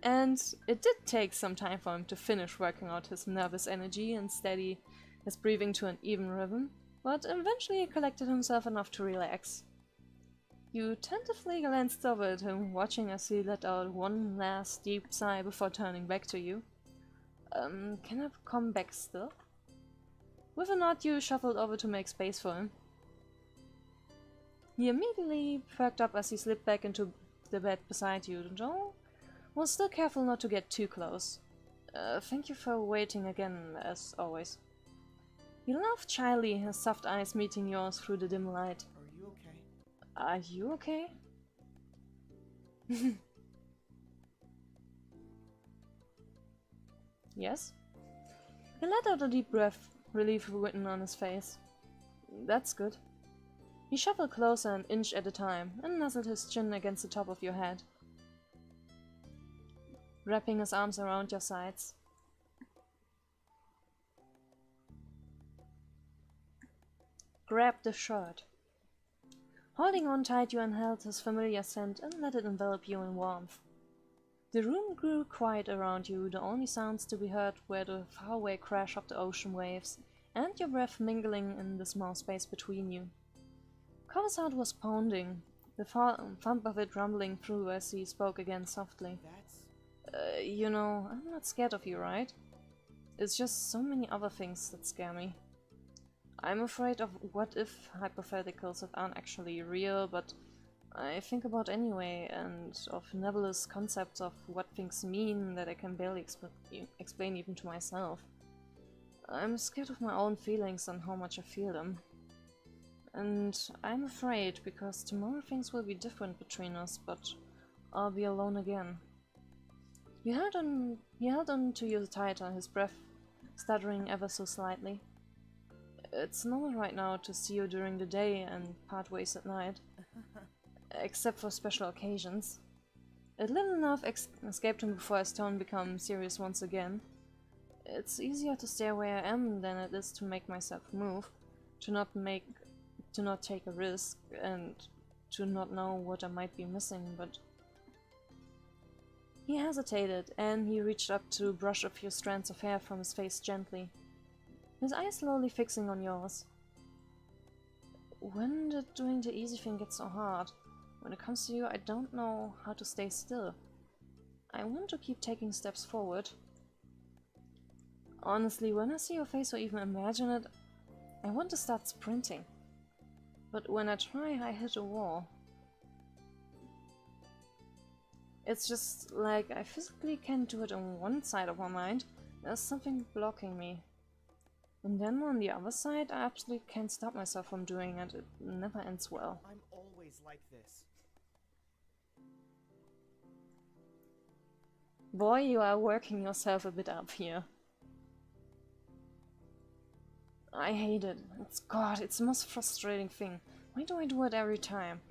S1: And it did take some time for him to finish working out his nervous energy and steady his breathing to an even rhythm, but eventually he collected himself enough to relax. You tentatively glanced over at him, watching as he let out one last deep sigh before turning back to you. Can I come back still? With a nod, you shuffled over to make space for him. He immediately perked up as he slipped back into the bed beside you, though was still careful not to get too close. Thank you for waiting again, as always. He laughed shyly, his soft eyes meeting yours through the dim light.
S3: Are you okay?
S1: Are you okay? Yes? He let out a deep breath, relief written on his face. That's good. He shuffled closer an inch at a time, and nuzzled his chin against the top of your head, wrapping his arms around your sides. Grab the shirt. Holding on tight, you inhaled his familiar scent and let it envelop you in warmth. The room grew quiet around you, the only sounds to be heard were the faraway crash of the ocean waves and your breath mingling in the small space between you. Cover's heart was pounding, the thump of it rumbling through as he spoke again softly. You know, I'm not scared of you, right? It's just so many other things that scare me. I'm afraid of what-if hypotheticals that aren't actually real, but I think about anyway, and of nebulous concepts of what things mean that I can barely explain even to myself. I'm scared of my own feelings and how much I feel them. And I'm afraid because tomorrow things will be different between us, but I'll be alone again. He held on to you tighter, his breath stuttering ever so slightly. It's normal right now to see you during the day and part ways at night. Except for special occasions. A little enough escaped him before his tone became serious once again. It's easier to stay where I am than it is to make myself move, to not take a risk, and to not know what I might be missing, but... He hesitated, and he reached up to brush a few strands of hair from his face gently, his eyes slowly fixing on yours. When did doing the easy thing get so hard? When it comes to you, I don't know how to stay still. I want to keep taking steps forward. Honestly, when I see your face or even imagine it, I want to start sprinting. But when I try, I hit a wall. It's just like I physically can't do it on one side of my mind. There's something blocking me. And then on the other side, I absolutely can't stop myself from doing it. It never ends well.
S3: I'm always like this.
S1: Boy, you are working yourself a bit up here. I hate it. It's the most frustrating thing. Why do I do it every time?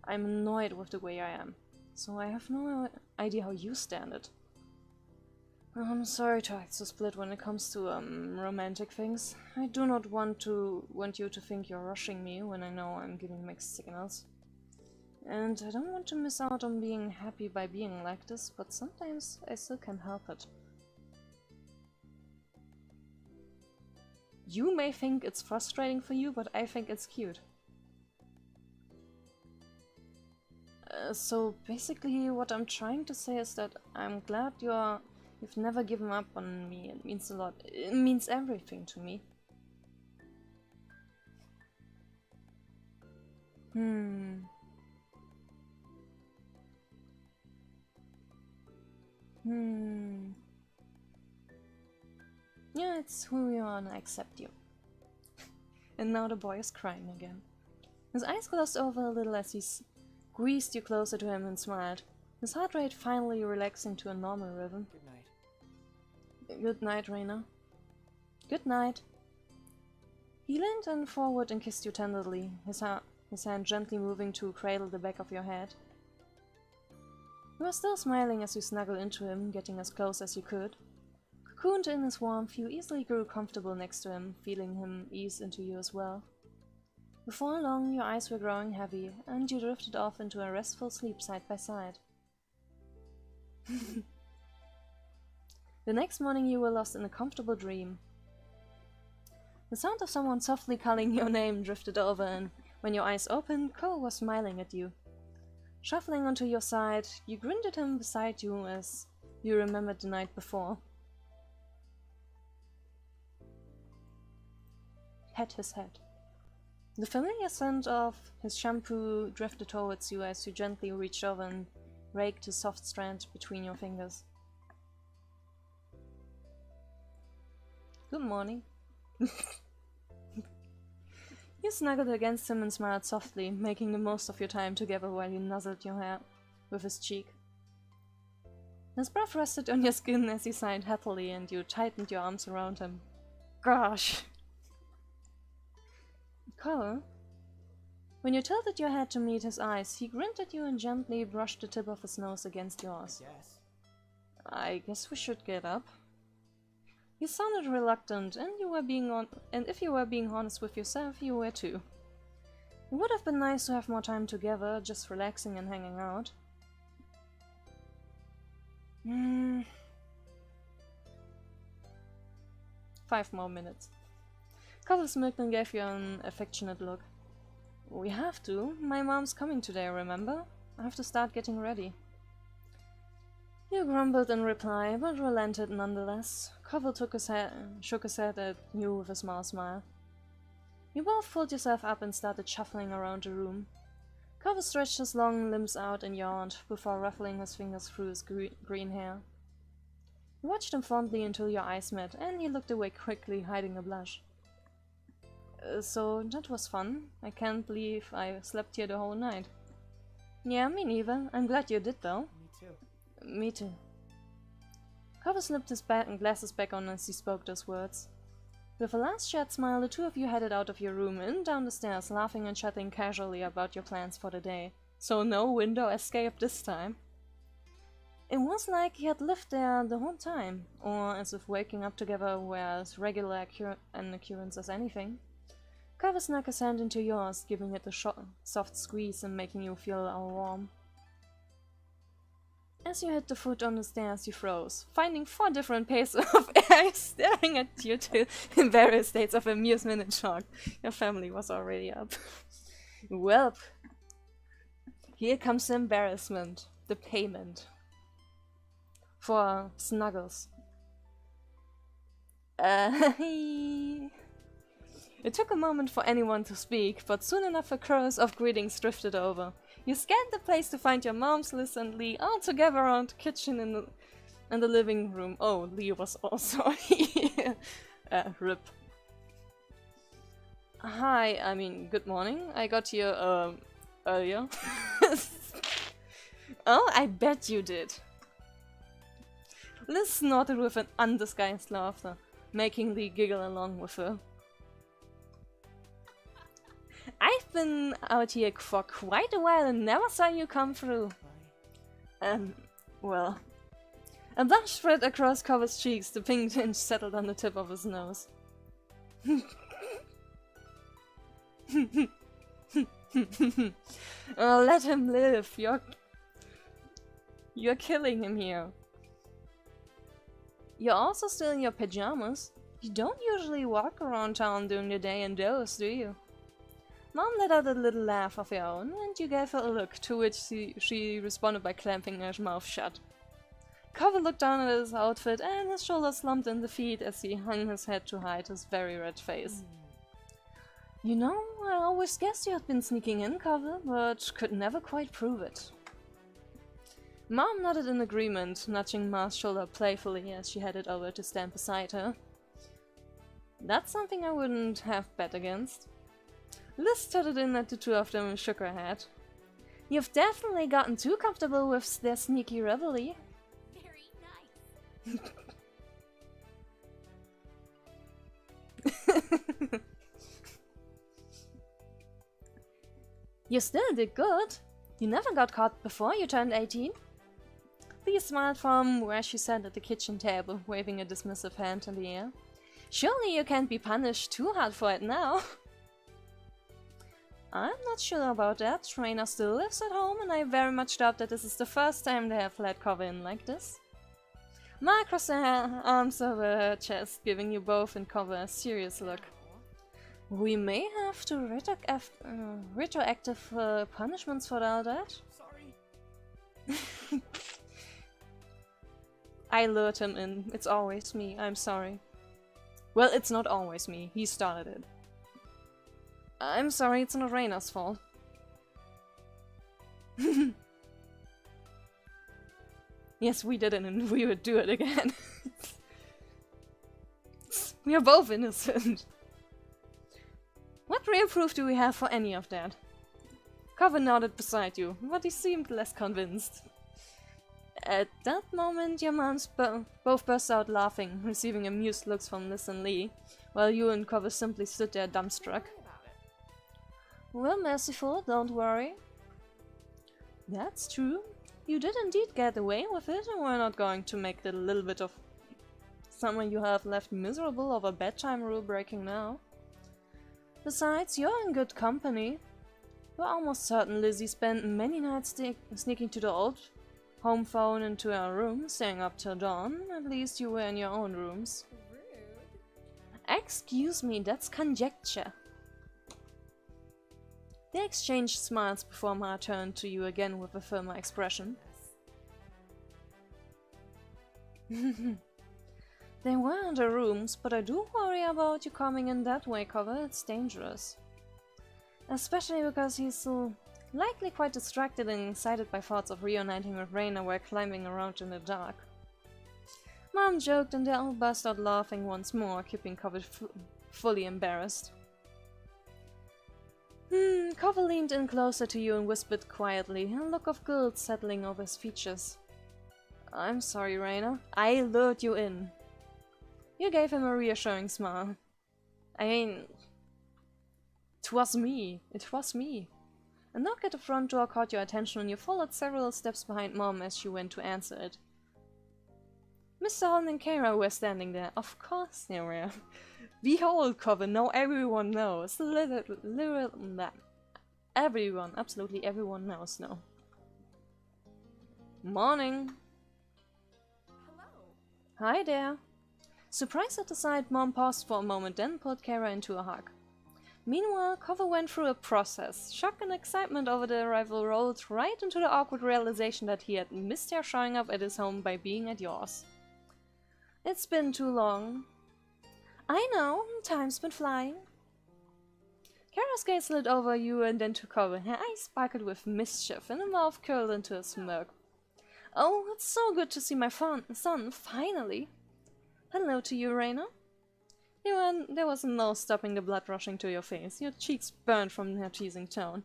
S1: I'm annoyed with the way I am. So I have no idea how you stand it. I'm sorry to act so split when it comes to romantic things. I do not want you to think you're rushing me when I know I'm giving mixed signals. And I don't want to miss out on being happy by being like this, but sometimes I still can't help it. You may think it's frustrating for you, but I think it's cute. So basically what I'm trying to say is that I'm glad you've never given up on me. It means a lot. It means everything to me. Yeah, it's who you are and I accept you. And now the boy is crying again. His eyes closed over a little as he squeezed you closer to him and smiled, his heart rate finally relaxing to a normal rhythm.
S3: Good night.
S1: Good night, Rina. Good night. He leaned forward and kissed you tenderly, his hand gently moving to cradle the back of your head. You were still smiling as you snuggled into him, getting as close as you could. Cocooned in his warmth, you easily grew comfortable next to him, feeling him ease into you as well. Before long, your eyes were growing heavy, and you drifted off into a restful sleep side by side. The next morning you were lost in a comfortable dream. The sound of someone softly calling your name drifted over, and when your eyes opened, Cole was smiling at you. Shuffling onto your side, you grinned at him beside you as you remembered the night before. Pat his head. The familiar scent of his shampoo drifted towards you as you gently reached over and raked his soft strand between your fingers. Good morning. You snuggled against him and smiled softly, making the most of your time together while he nuzzled your hair with his cheek. His breath rested on your skin as he sighed happily and you tightened your arms around him. Gosh! Cole? When you tilted your head to meet his eyes, he grinned at you and gently brushed the tip of his nose against yours. I guess we should get up. You sounded reluctant, and if you were being honest with yourself, you were too. It would have been nice to have more time together, just relaxing and hanging out. 5 more minutes. Cole smirked and gave you an affectionate look. We have to. My mom's coming today, remember? I have to start getting ready. You grumbled in reply, but relented nonetheless. Cole shook his head at you with a small smile. You both pulled yourself up and started shuffling around the room. Cole stretched his long limbs out and yawned, before ruffling his fingers through his green hair. You watched him fondly until your eyes met, and he looked away quickly, hiding a blush. So that was fun. I can't believe I slept here the whole night. Yeah, me neither. I'm glad you did though.
S3: Me too.
S1: Me too. Cole slipped his glasses back on as he spoke those words. With a last shared smile, the two of you headed out of your room and down the stairs, laughing and chatting casually about your plans for the day. So no window escape this time. It was like he had lived there the whole time, or as if waking up together were as regular an occurrence as anything. Cole snuck his hand into yours, giving it a soft squeeze and making you feel all warm. As you hit the foot on the stairs, you froze, finding 4 different pairs of eyes staring at you in various states of amusement and shock. Your family was already up. Welp. Here comes the embarrassment, the payment. For snuggles. It took a moment for anyone to speak, but soon enough a chorus of greetings drifted over. You scanned the place to find your moms, Liz and Lee, all together around the kitchen and the living room. Oh, Lee was also here. Rip. Hi, I mean, good morning. I got here, earlier. Oh, I bet you did. Liz snorted with an undisguised laughter, making Lee giggle along with her. I've been out here for quite a while and never saw you come through. Well... A blush spread across Cover's cheeks, the pink tinge settled on the tip of his nose. Oh, let him live. You're killing him here. You're also still in your pajamas. You don't usually walk around town during the day indoors, do you? Mom let out a little laugh of her own, and you gave her a look, to which she responded by clamping her mouth shut. Cover looked down at his outfit, and his shoulders slumped in defeat as he hung his head to hide his very red face. You know, I always guessed you had been sneaking in, Cover, but could never quite prove it. Mom nodded in agreement, nudging Ma's shoulder playfully as she headed over to stand beside her. That's something I wouldn't have bet against. Liz started in at the two of them and shook her head. You've definitely gotten too comfortable with their sneaky revelry.
S2: Very nice.
S1: You still did good. You never got caught before you turned 18. Thea smiled from where she sat at the kitchen table, waving a dismissive hand in the air. Surely you can't be punished too hard for it now. I'm not sure about that. Rina still lives at home, and I very much doubt that this is the first time they have let Cover in like this. Ma crossed her arms over her chest, giving you both and Cover a serious look. We may have to retroactive punishments for all that.
S2: Sorry.
S1: I lured him in. It's always me. I'm sorry. Well, it's not always me. He started it. I'm sorry, it's not Reina's fault. Yes, we did it and we would do it again. We are both innocent. What real proof do we have for any of that? Cover nodded beside you, but he seemed less convinced. At that moment, your moms both burst out laughing, receiving amused looks from Liz and Lee, while you and Cover simply stood there dumbstruck. We're merciful, don't worry. That's true. You did indeed get away with it, and we're not going to make the little bit of someone you have left miserable of a bedtime rule breaking now. Besides, you're in good company. We're almost certain Lizzie spent many nights sneaking to the old home phone into our room, staying up till dawn. At least you were in your own rooms.
S2: Rude.
S1: Excuse me, that's conjecture. They exchanged smiles before Ma turned to you again with a firmer expression. They were the rooms, but I do worry about you coming in that way, Cover. It's dangerous. Especially because he's so likely quite distracted and excited by thoughts of reuniting with Rina while climbing around in the dark. Mom joked and they all burst out laughing once more, keeping Cover fully embarrassed. Cover leaned in closer to you and whispered quietly, a look of guilt settling over his features. I'm sorry, Rina. I lured you in. You gave him a reassuring smile. I mean... It was me. A knock at the front door caught your attention and you followed several steps behind Mom as she went to answer it. Mr. Holland and Kara were standing there. Of course they were. Behold, Cover, now everyone knows. Everyone, absolutely everyone knows now. Morning.
S2: Hello.
S1: Hi there. Surprised at the sight, Mom paused for a moment, then pulled Kara into a hug. Meanwhile, Cover went through a process. Shock and excitement over the arrival rolled right into the awkward realization that he had missed her showing up at his home by being at yours. It's been too long. I know, time's been flying. Kara's gaze slid over you and then to Cover. Her eyes sparkled with mischief and her mouth curled into a smirk. Oh, it's so good to see my son, finally. Hello to you, Rina. There was no stopping the blood rushing to your face. Your cheeks burned from her teasing tone.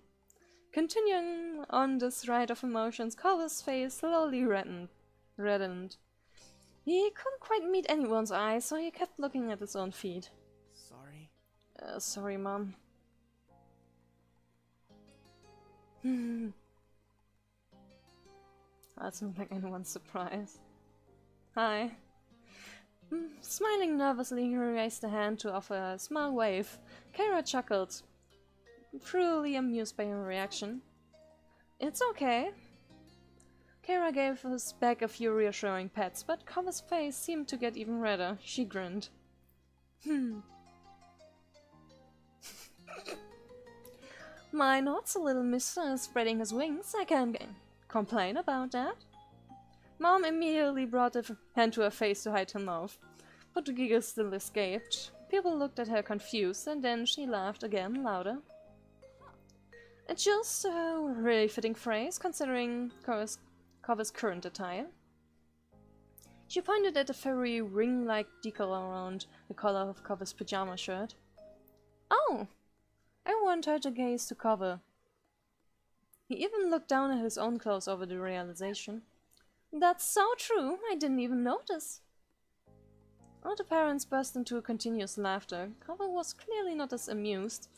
S1: Continuing on this ride of emotions, Cover's face slowly reddened. He couldn't quite meet anyone's eyes, so he kept looking at his own feet.
S3: Sorry.
S1: Sorry, Mom. Doesn't like anyone's surprised. Hi. Smiling nervously, he raised a hand to offer a small wave. Kara chuckled, truly amused by her reaction. It's okay. Kara gave us back a few reassuring pats, but Cover's face seemed to get even redder. She grinned. My not so little mister is spreading his wings. I can't complain about that. Mom immediately brought a hand to her face to hide her mouth, but the giggles still escaped. People looked at her confused, and then she laughed again, louder. It's just a really fitting phrase, considering Cover's current attire. She pointed at a furry ring-like decal around the collar of Cover's pajama shirt. Oh! I want her to gaze to Cover. He even looked down at his own clothes over the realization. That's so true, I didn't even notice. All the parents burst into continuous laughter. Cover was clearly not as amused.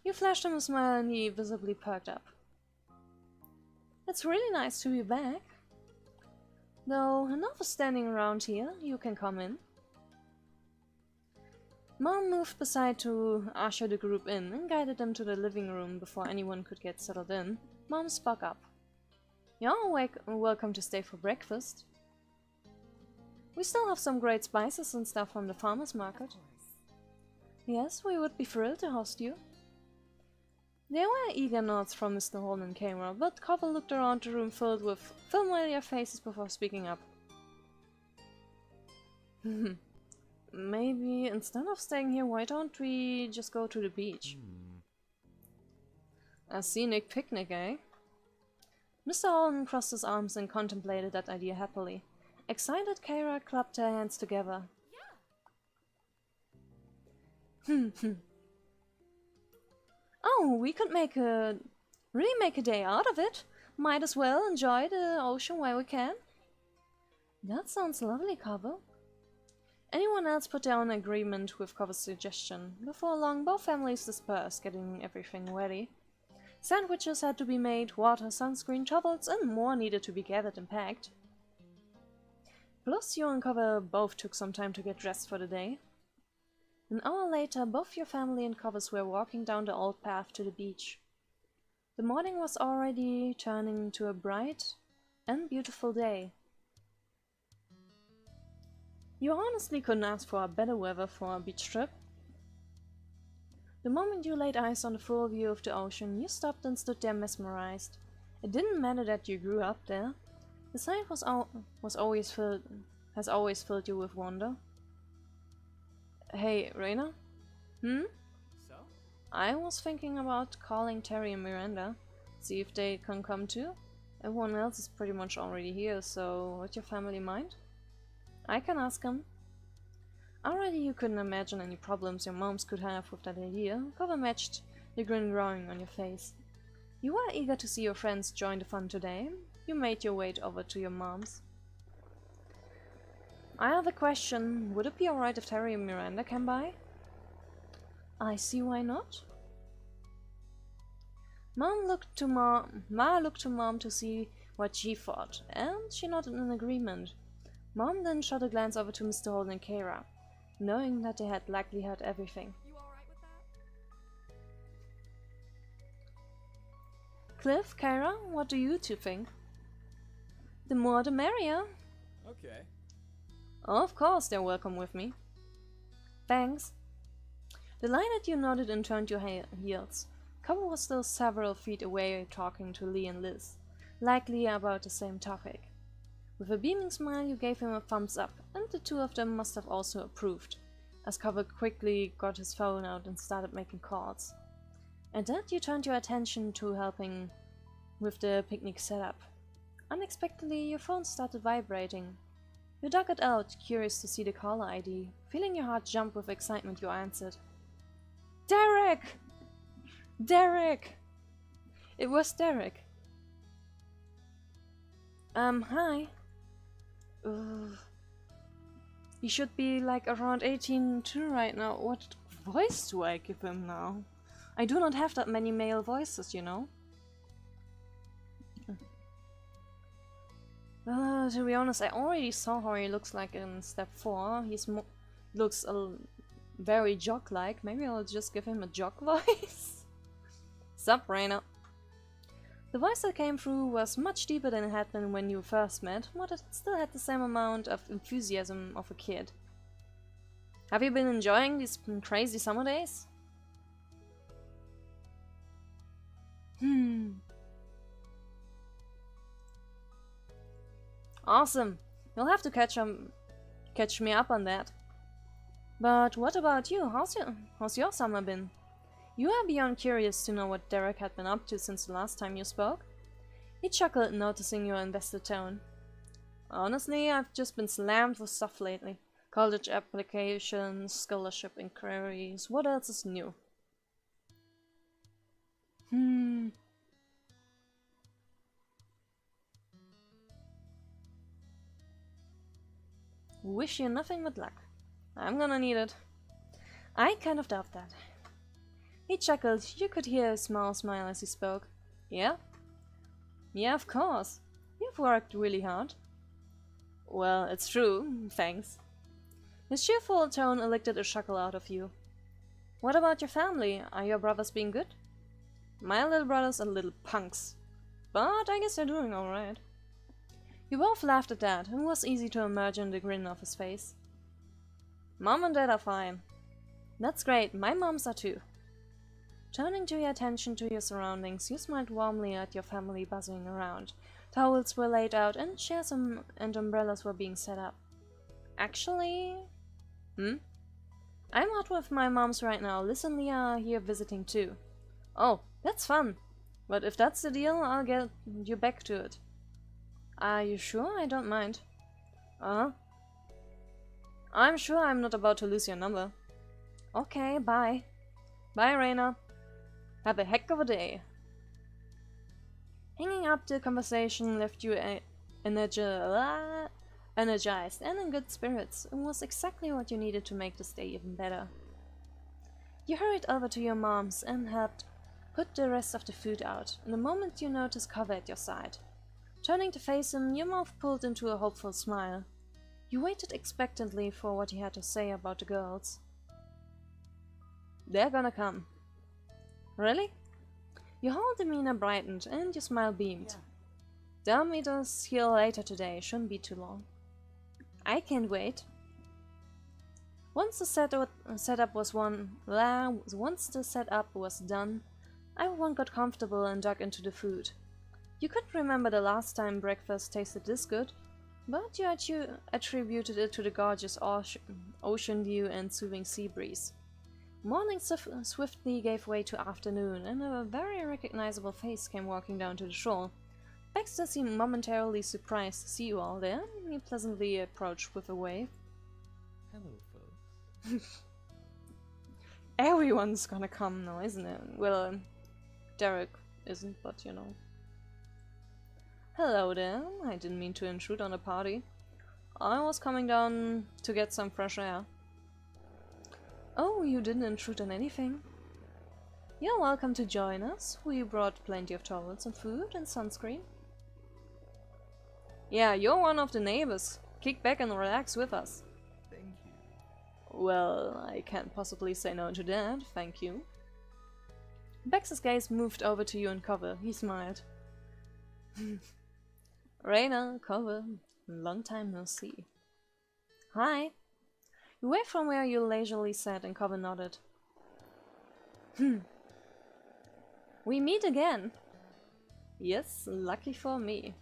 S1: You flashed him a smile and he visibly perked up. It's really nice to be back. Though enough of standing around here, you can come in. Mom moved beside to usher the group in and guided them to the living room before anyone could get settled in. Mom spoke up. You're welcome to stay for breakfast. We still have some great spices and stuff from the farmer's market. Yes, we would be thrilled to host you. There were eager nods from Mr. Holden and Kara, but Cover looked around the room filled with familiar faces before speaking up. Maybe instead of staying here, why don't we just go to the beach? A scenic picnic, eh? Mr. Holden crossed his arms and contemplated that idea happily. Excited, Kara clapped her hands together. Oh, we could really make a day out of it. Might as well enjoy the ocean while we can. That sounds lovely, Cover. Anyone else put down agreement with Cover's suggestion. Before long, both families dispersed, getting everything ready. Sandwiches had to be made, water, sunscreen, towels, and more needed to be gathered and packed. Plus, you and Cover both took some time to get dressed for the day. An hour later, both your family and Covers were walking down the old path to the beach. The morning was already turning into a bright and beautiful day. You honestly couldn't ask for a better weather for a beach trip. The moment you laid eyes on the full view of the ocean, you stopped and stood there mesmerized. It didn't matter that you grew up there. The sight has always filled you with wonder. Hey, Rina?
S3: So?
S1: I was thinking about calling Terry and Miranda. See if they can come too. Everyone else is pretty much already here, so would your family mind? I can ask them. Already you couldn't imagine any problems your moms could have with that idea. Cover matched the grin growing on your face. You were eager to see your friends join the fun today. You made your way over to your mom's. I have a question. Would it be alright if Terry and Miranda came by? I see why not. Ma looked to Mom to see what she thought, and she nodded in agreement. Mom then shot a glance over to Mr. Holden and Kara, knowing that they had likely heard everything.
S2: You alright with that?
S1: Cliff, Kara, what do you two think? The more the merrier.
S3: Okay.
S1: Of course they're welcome with me. Thanks. Delighted, you nodded and turned your heels. Cover was still several feet away talking to Lee and Liz, likely about the same topic. With a beaming smile you gave him a thumbs up, and the two of them must have also approved, as Cover quickly got his phone out and started making calls. At that you turned your attention to helping with the picnic setup. Unexpectedly your phone started vibrating. You dug it out, curious to see the caller ID. Feeling your heart jump with excitement you answered. Derek! Derek! It was Derek. Hi. He should be like around 18 too right now. What voice do I give him now? I do not have that many male voices, you know. To be honest, I already saw how he looks like in step 4. Looks very jock-like. Maybe I'll just give him a jock voice. Sup, Rina? The voice that came through was much deeper than it had been when you first met, but it still had the same amount of enthusiasm of a kid. Have you been enjoying these crazy summer days? Awesome. You'll have to catch me up on that. But what about you? How's your summer been? You are beyond curious to know what Derek had been up to since the last time you spoke. He chuckled, noticing your invested tone. Honestly, I've just been slammed with stuff lately. College applications, scholarship inquiries, what else is new? Wish you nothing but luck. I'm gonna need it. I kind of doubt that. He chuckled. You could hear his smile as he spoke. Yeah? Yeah, of course. You've worked really hard. Well, it's true, thanks. His cheerful tone elicited a chuckle out of you. What about your family? Are your brothers being good? My little brothers are little punks. But I guess they're doing alright. You both laughed at that, and it was easy to imagine the grin off his face. Mom and Dad are fine. That's great, my moms are too. Turning to your attention to your surroundings, you smiled warmly at your family buzzing around. Towels were laid out and chairs and umbrellas were being set up. Actually... I'm out with my moms right now. Liz and Leah are here visiting too. Oh, that's fun. But if that's the deal, I'll get you back to it. Are you sure? I don't mind. I'm sure I'm not about to lose your number. Okay, bye. Bye, Rina. Have a heck of a day. Hanging up the conversation left you energized and in good spirits. It was exactly what you needed to make this day even better. You hurried over to your mom's and had put the rest of the food out, and the moment you noticed Cover at your side. Turning to face him, your mouth pulled into a hopeful smile. You waited expectantly for what he had to say about the girls. They're gonna come. Really? Your whole demeanor brightened and your smile beamed. They'll meet us here later today, shouldn't be too long. I can't wait. Once the setup was done, everyone got comfortable and dug into the food. You couldn't remember the last time breakfast tasted this good, but you attributed it to the gorgeous ocean view and soothing sea breeze. Morning swiftly gave way to afternoon, and a very recognizable face came walking down to the shore. Baxter seemed momentarily surprised to see you all there. He pleasantly approached with a wave.
S3: Hello, folks.
S1: Everyone's gonna come now, isn't it? Well, Derek isn't, but you know. Hello there. I didn't mean to intrude on the party. I was coming down to get some fresh air. Oh, you didn't intrude on anything. You're welcome to join us. We brought plenty of towels and food and sunscreen. Yeah, you're one of the neighbors. Kick back and relax with us.
S3: Thank you.
S1: Well, I can't possibly say no to that, thank you. Bax's gaze moved over to you and Cover. He smiled. Rina, Cover, long time no see. Hi. You waved from where you leisurely sat and Cover nodded. We meet again. Yes, lucky for me.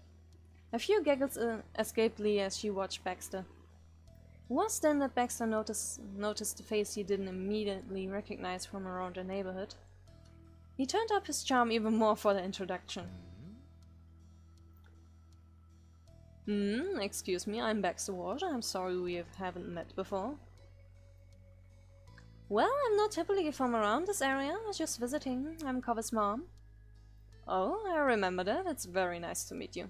S1: A few giggles escaped Lee as she watched Baxter. It was then that Baxter noticed the face he didn't immediately recognize from around the neighborhood. He turned up his charm even more for the introduction. Excuse me, I'm Baxter Ward. I'm sorry we haven't met before. Well, I'm not typically from around this area. I was just visiting. I'm Cover's mom. Oh, I remember that. It's very nice to meet you.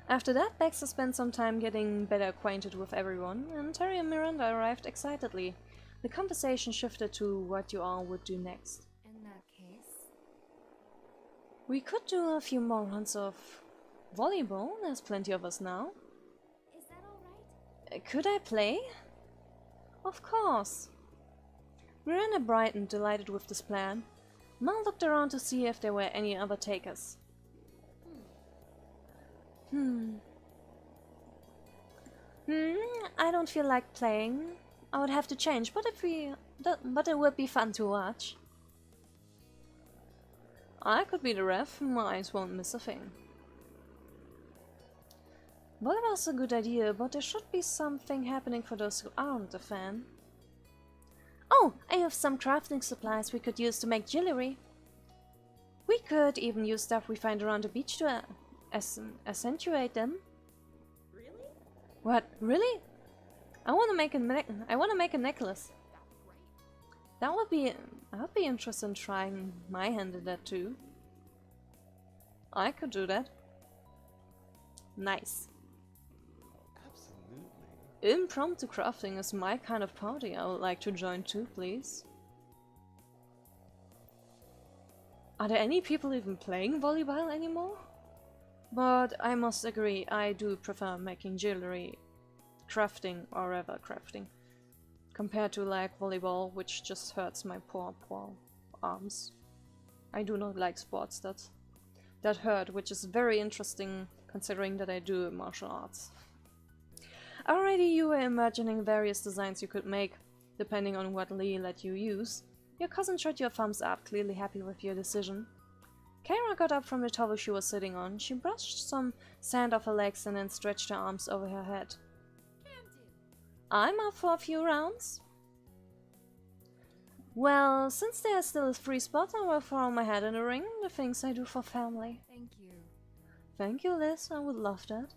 S1: After that, Baxter spent some time getting better acquainted with everyone, and Terry and Miranda arrived excitedly. The conversation shifted to what you all would do next.
S2: In that case,
S1: We could do a few more rounds of volleyball, there's plenty of us now.
S2: is that alright?
S1: Could I play? Of course. Miranda brightened, delighted with this plan. Mal looked around to see if there were any other takers. I don't feel like playing. I would have to change, but but it would be fun to watch. I could be the ref, my eyes won't miss a thing. Volleyball's a good idea, but there should be something happening for those who aren't a fan. Oh, I have some crafting supplies we could use to make jewelry. We could even use stuff we find around the beach to accentuate them.
S2: Really?
S1: What? Really? I want to make a necklace.
S2: Great.
S1: I'd be interested in trying my hand at that too. I could do that. Nice.
S3: Absolutely.
S1: Impromptu crafting is my kind of party. I would like to join too, please. Are there any people even playing volleyball anymore? But I must agree, I do prefer making jewelry, crafting, or rather crafting, compared to like volleyball, which just hurts my poor arms. I do not like sports that hurt, which is very interesting considering that I do martial arts. Already you were imagining various designs you could make, depending on what Lee let you use. Your cousin shot your thumbs up, clearly happy with your decision. Kara got up from the towel she was sitting on. She brushed some sand off her legs and then stretched her arms over her head.
S2: Can do.
S1: I'm up for a few rounds. Well, since there's still a free spot, I will throw my head in the ring. The things I do for family.
S2: Thank you.
S1: Thank you, Liz. I would love that.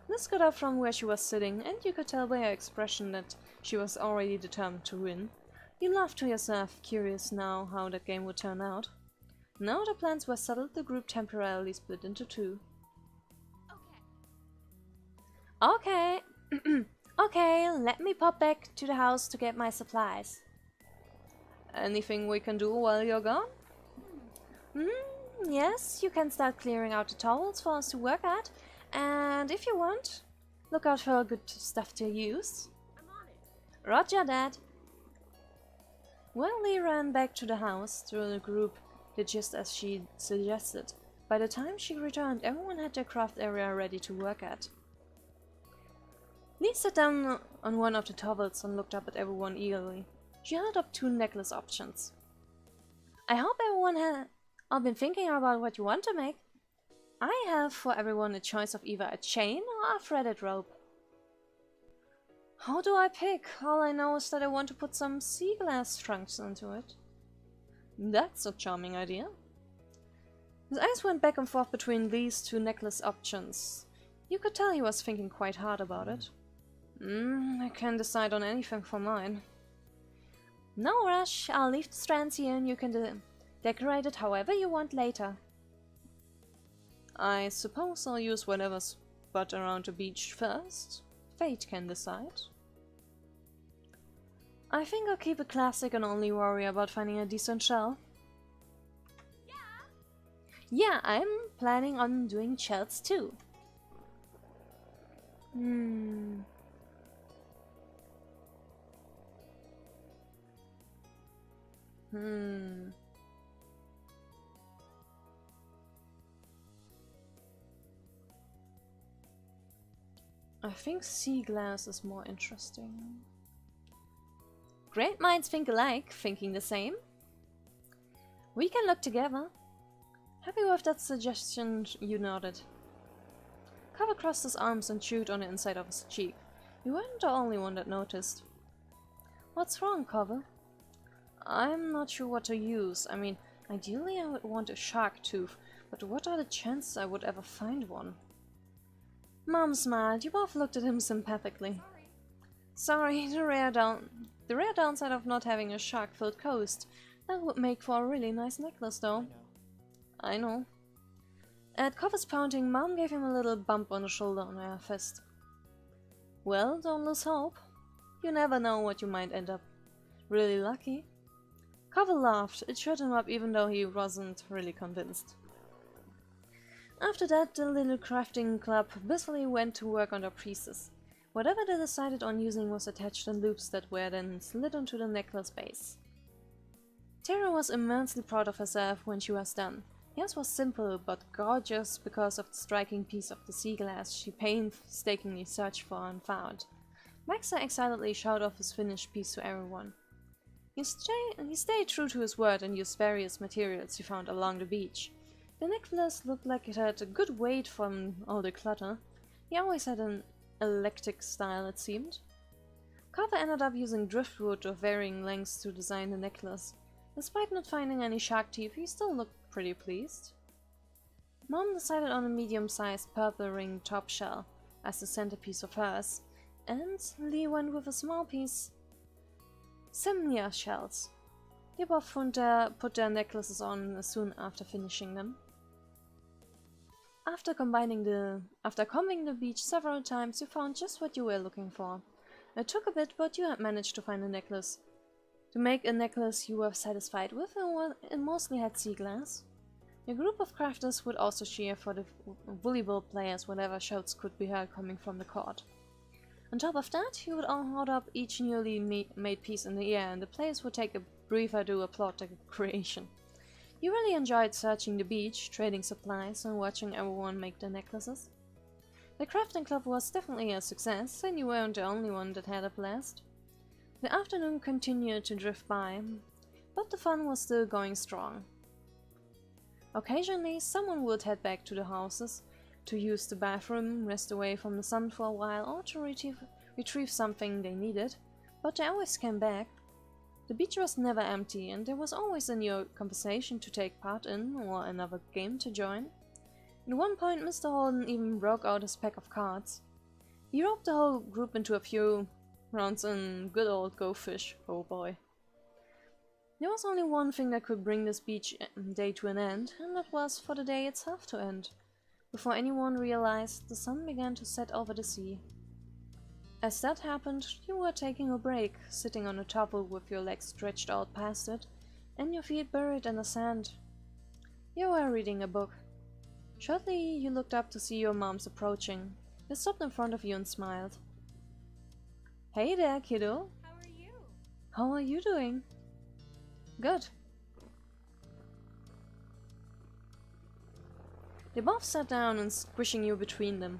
S1: Liz got up from where she was sitting, and you could tell by her expression that she was already determined to win. You laughed to yourself, curious now how that game would turn out. Now the plans were settled, the group temporarily split into two.
S2: Okay.
S1: Okay. Okay, let me pop back to the house to get my supplies. Anything we can do while you're gone? Yes, you can start clearing out the towels for us to work at. And if you want, look out for good stuff to use.
S2: I'm on it.
S1: Roger that. Well, Lee ran back to the house. The group did just as she suggested. By the time she returned, everyone had their craft area ready to work at. Lee sat down on one of the towels and looked up at everyone eagerly. She held up two necklace options. I hope everyone has all been thinking about what you want to make. I have for everyone a choice of either a chain or a threaded rope. How do I pick? All I know is that I want to put some sea glass trunks into it. That's a charming idea. His eyes went back and forth between these two necklace options. You could tell he was thinking quite hard about it. I can't decide on anything for mine. No rush, I'll leave the strands here and you can decorate it however you want later. I suppose I'll use whatever's but around the beach first. Fate can decide. I think I'll keep it classic and only worry about finding a decent shell. Yeah, I'm planning on doing shells too. I think sea glass is more interesting. Great minds think alike, thinking the same. We can look together. Happy with that suggestion, you nodded. Cover crossed his arms and chewed on the inside of his cheek. You weren't the only one that noticed. What's wrong, Cover? I'm not sure what to use. I mean, ideally I would want a shark tooth, but what are the chances I would ever find one? Mom smiled. You both looked at him sympathetically. Sorry, the rare downside of not having a shark-filled coast. That would make for a really nice necklace, though. I know. At Cover's pounding, Mom gave him a little bump on the shoulder on her fist. Well, don't lose hope. You never know what you might end up really lucky. Cover laughed. It shut him up even though he wasn't really convinced. After that, the little crafting club busily went to work on their pieces. Whatever they decided on using was attached in loops that were then slid onto the necklace base. Tara was immensely proud of herself when she was done. Hers was simple but gorgeous because of the striking piece of the sea glass she painstakingly searched for and found. Maxer excitedly showed off his finished piece to everyone. He stayed true to his word and used various materials he found along the beach. The necklace looked like it had a good weight from all the clutter. He always had an eclectic style, it seemed. Carver ended up using driftwood of varying lengths to design the necklace. Despite not finding any shark teeth, he still looked pretty pleased. Mom decided on a medium-sized purple ring top shell as the centerpiece of hers, and Lee went with a small piece Simnia shells. They both put their necklaces on soon after finishing them. After combing the beach several times, you found just what you were looking for. It took a bit, but you had managed to find a necklace. To make a necklace you were satisfied with, it mostly had sea glass. Your group of crafters would also cheer for the volleyball players whenever shouts could be heard coming from the court. On top of that, you would all hold up each newly made piece in the air, and the players would take a breather to applaud the creation. You really enjoyed searching the beach, trading supplies, and watching everyone make their necklaces. The crafting club was definitely a success, and you weren't the only one that had a blast. The afternoon continued to drift by, but the fun was still going strong. Occasionally, someone would head back to the houses to use the bathroom, rest away from the sun for a while, or to retrieve something they needed, but they always came back. The beach was never empty, and there was always a new conversation to take part in, or another game to join. At one point, Mr. Holden even broke out his pack of cards. He roped the whole group into a few rounds in good old Go Fish, oh boy. There was only one thing that could bring this beach day to an end, and that was for the day itself to end. Before anyone realized, the sun began to set over the sea. As that happened, you were taking a break, sitting on a topple with your legs stretched out past it, and your feet buried in the sand. You were reading a book. Shortly, you looked up to see your moms approaching. They stopped in front of you and smiled. Hey there, kiddo.
S2: How are you?
S1: How are you doing? Good. They both sat down and squishing you between them.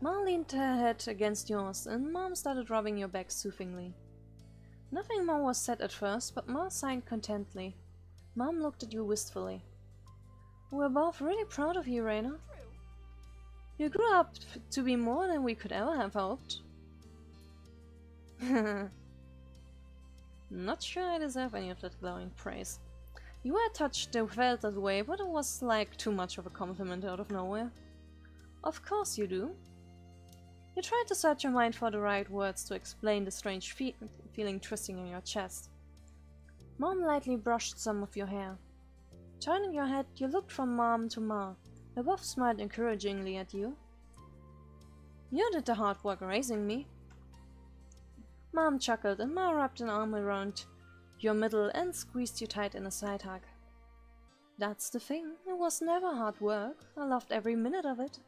S1: Ma leaned her head against yours, and Mom started rubbing your back soothingly. Nothing more was said at first, but Ma sighed contentedly. Mom looked at you wistfully. We're both really proud of you, Rina.
S2: True.
S1: You grew up to be more than we could ever have hoped. Not sure I deserve any of that glowing praise. You were touched they felt that way, but it was like too much of a compliment out of nowhere. Of course you do. You tried to search your mind for the right words to explain the strange feeling twisting in your chest. Mom lightly brushed some of your hair. Turning your head, you looked from Mom to Ma. They both smiled encouragingly at you. You did the hard work raising me. Mom chuckled, and Ma wrapped an arm around your middle and squeezed you tight in a side hug. That's the thing, it was never hard work. I loved every minute of it,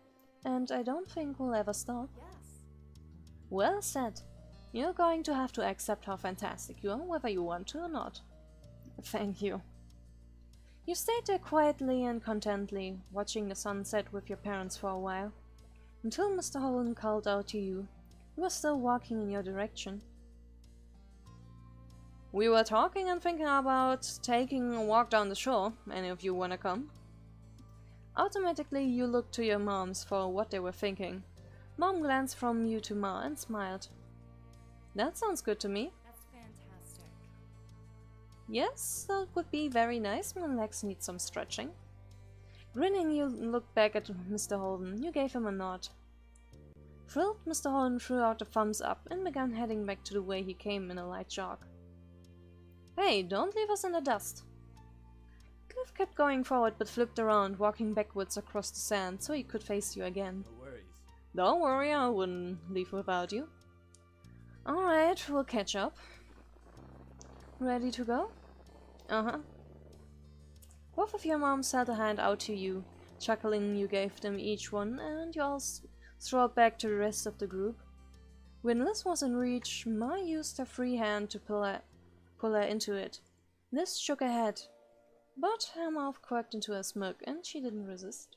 S1: and I don't think we'll ever stop.
S2: Yes.
S1: Well said. You're going to have to accept how fantastic you are, whether you want to or not. Thank you. You stayed there quietly and contentedly, watching the sunset with your parents for a while, until Mr. Holland called out to you. He was still walking in your direction. We were talking and thinking about taking a walk down the shore. Any of you wanna come? Automatically, you looked to your moms for what they were thinking. Mom glanced from you to Ma and smiled. That sounds good to me.
S2: That's fantastic.
S1: Yes, that would be very nice. My legs need some stretching. Grinning, you looked back at Mr. Holden. You gave him a nod. Thrilled, Mr. Holden threw out a thumbs up and began heading back to the way he came in a light jog. Hey, don't leave us in the dust. have kept going forward but flipped around, walking backwards across the sand so he could face you again.
S3: No worries.
S1: Don't worry, I wouldn't leave without you. Alright, we'll catch up. Ready to go? Uh-huh. Both of your moms held a hand out to you. Chuckling, you gave them each one, and you all strolled back to the rest of the group. When Liz was in reach, Ma used her free hand to pull her into it. Liz shook her head, but her mouth quirked into a smirk, and she didn't resist.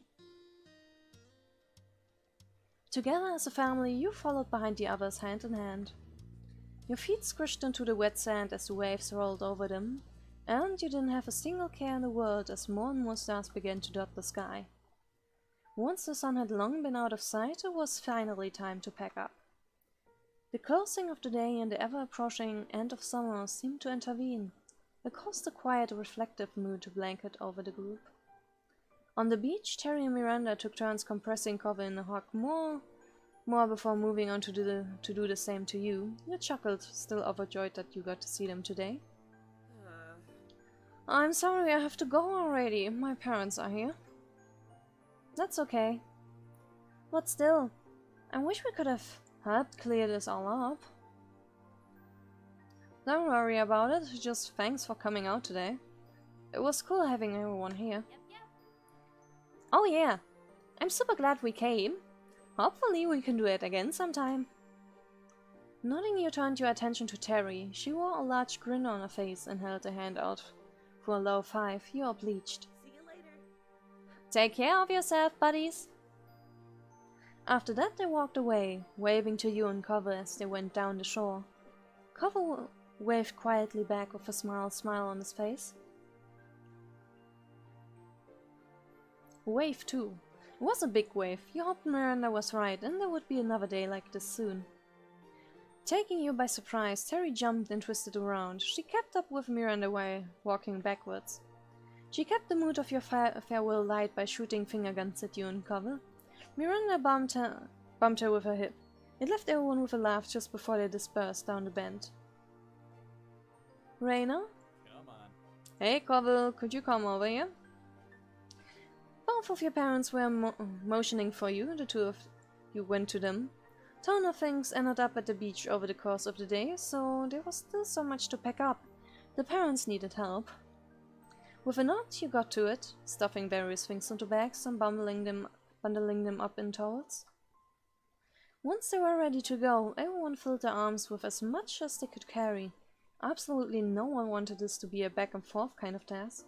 S1: Together as a family, you followed behind the others hand in hand. Your feet squished into the wet sand as the waves rolled over them, and you didn't have a single care in the world as more and more stars began to dot the sky. Once the sun had long been out of sight, it was finally time to pack up. The closing of the day and the ever-approaching end of summer seemed to intervene. It caused a quiet, reflective mood to blanket over the group. On the beach, Terry and Miranda took turns compressing cover in a hug more before moving on to do the same to you. You chuckled, still overjoyed that you got to see them today. I'm sorry I have to go already. My parents are here. That's okay. But still, I wish we could have helped clear this all up. Don't worry about it, just thanks for coming out today. It was cool having everyone here. Oh yeah, I'm super glad we came. Hopefully we can do it again sometime. Nodding, you turned your attention to Terry. She wore a large grin on her face and held a hand out for a low five. You are bleached.
S2: See you later.
S1: Take care of yourself, buddies. After that they walked away, waving to you and Cover as they went down the shore. Cover waved quietly back with a smile on his face. Wave too. It was a big wave. You hoped Miranda was right and there would be another day like this soon. Taking you by surprise, Terry jumped and twisted around. She kept up with Miranda while walking backwards. She kept the mood of your farewell light by shooting finger guns at you and Cover. Miranda bumped her with her hip. It left everyone with a laugh just before they dispersed down the bend. Rina?
S3: Come on.
S1: Hey, Cover, could you come over here? Both of your parents were motioning for you. The two of you went to them. Ton of things ended up at the beach over the course of the day, so there was still so much to pack up. The parents needed help. With a nod, you got to it, stuffing various things into bags and bundling them up in towels. Once they were ready to go, everyone filled their arms with as much as they could carry. Absolutely no one wanted this to be a back and forth kind of task.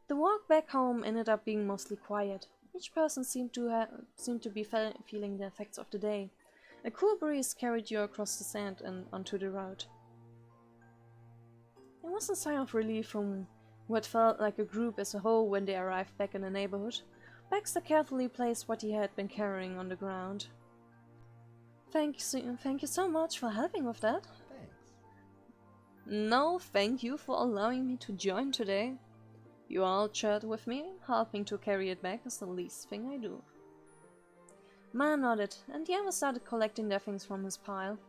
S1: The walk back home ended up being mostly quiet. Each person seemed to be feeling the effects of the day. A cool breeze carried you across the sand and onto the road. There was a sigh of relief from what felt like a group as a whole when they arrived back in the neighborhood. Baxter carefully placed what he had been carrying on the ground. Thank you so much for helping with that.
S3: Thanks.
S1: No, thank you for allowing me to join today. You all chat with me, helping to carry it back is the least thing I do. Ma nodded, and the others started collecting their things from his pile.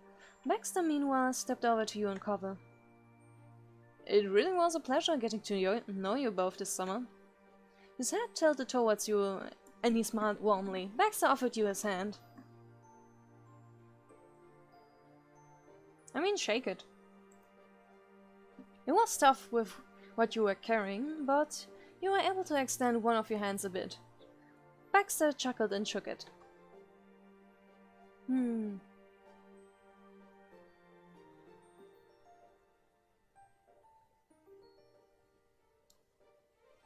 S1: Baxter, meanwhile, stepped over to you and Cover. It really was a pleasure getting to know you both this summer. His head tilted towards you, and he smiled warmly. Baxter offered you his hand. I mean, shake it. It was tough with what you were carrying, but you were able to extend one of your hands a bit. Baxter chuckled and shook it.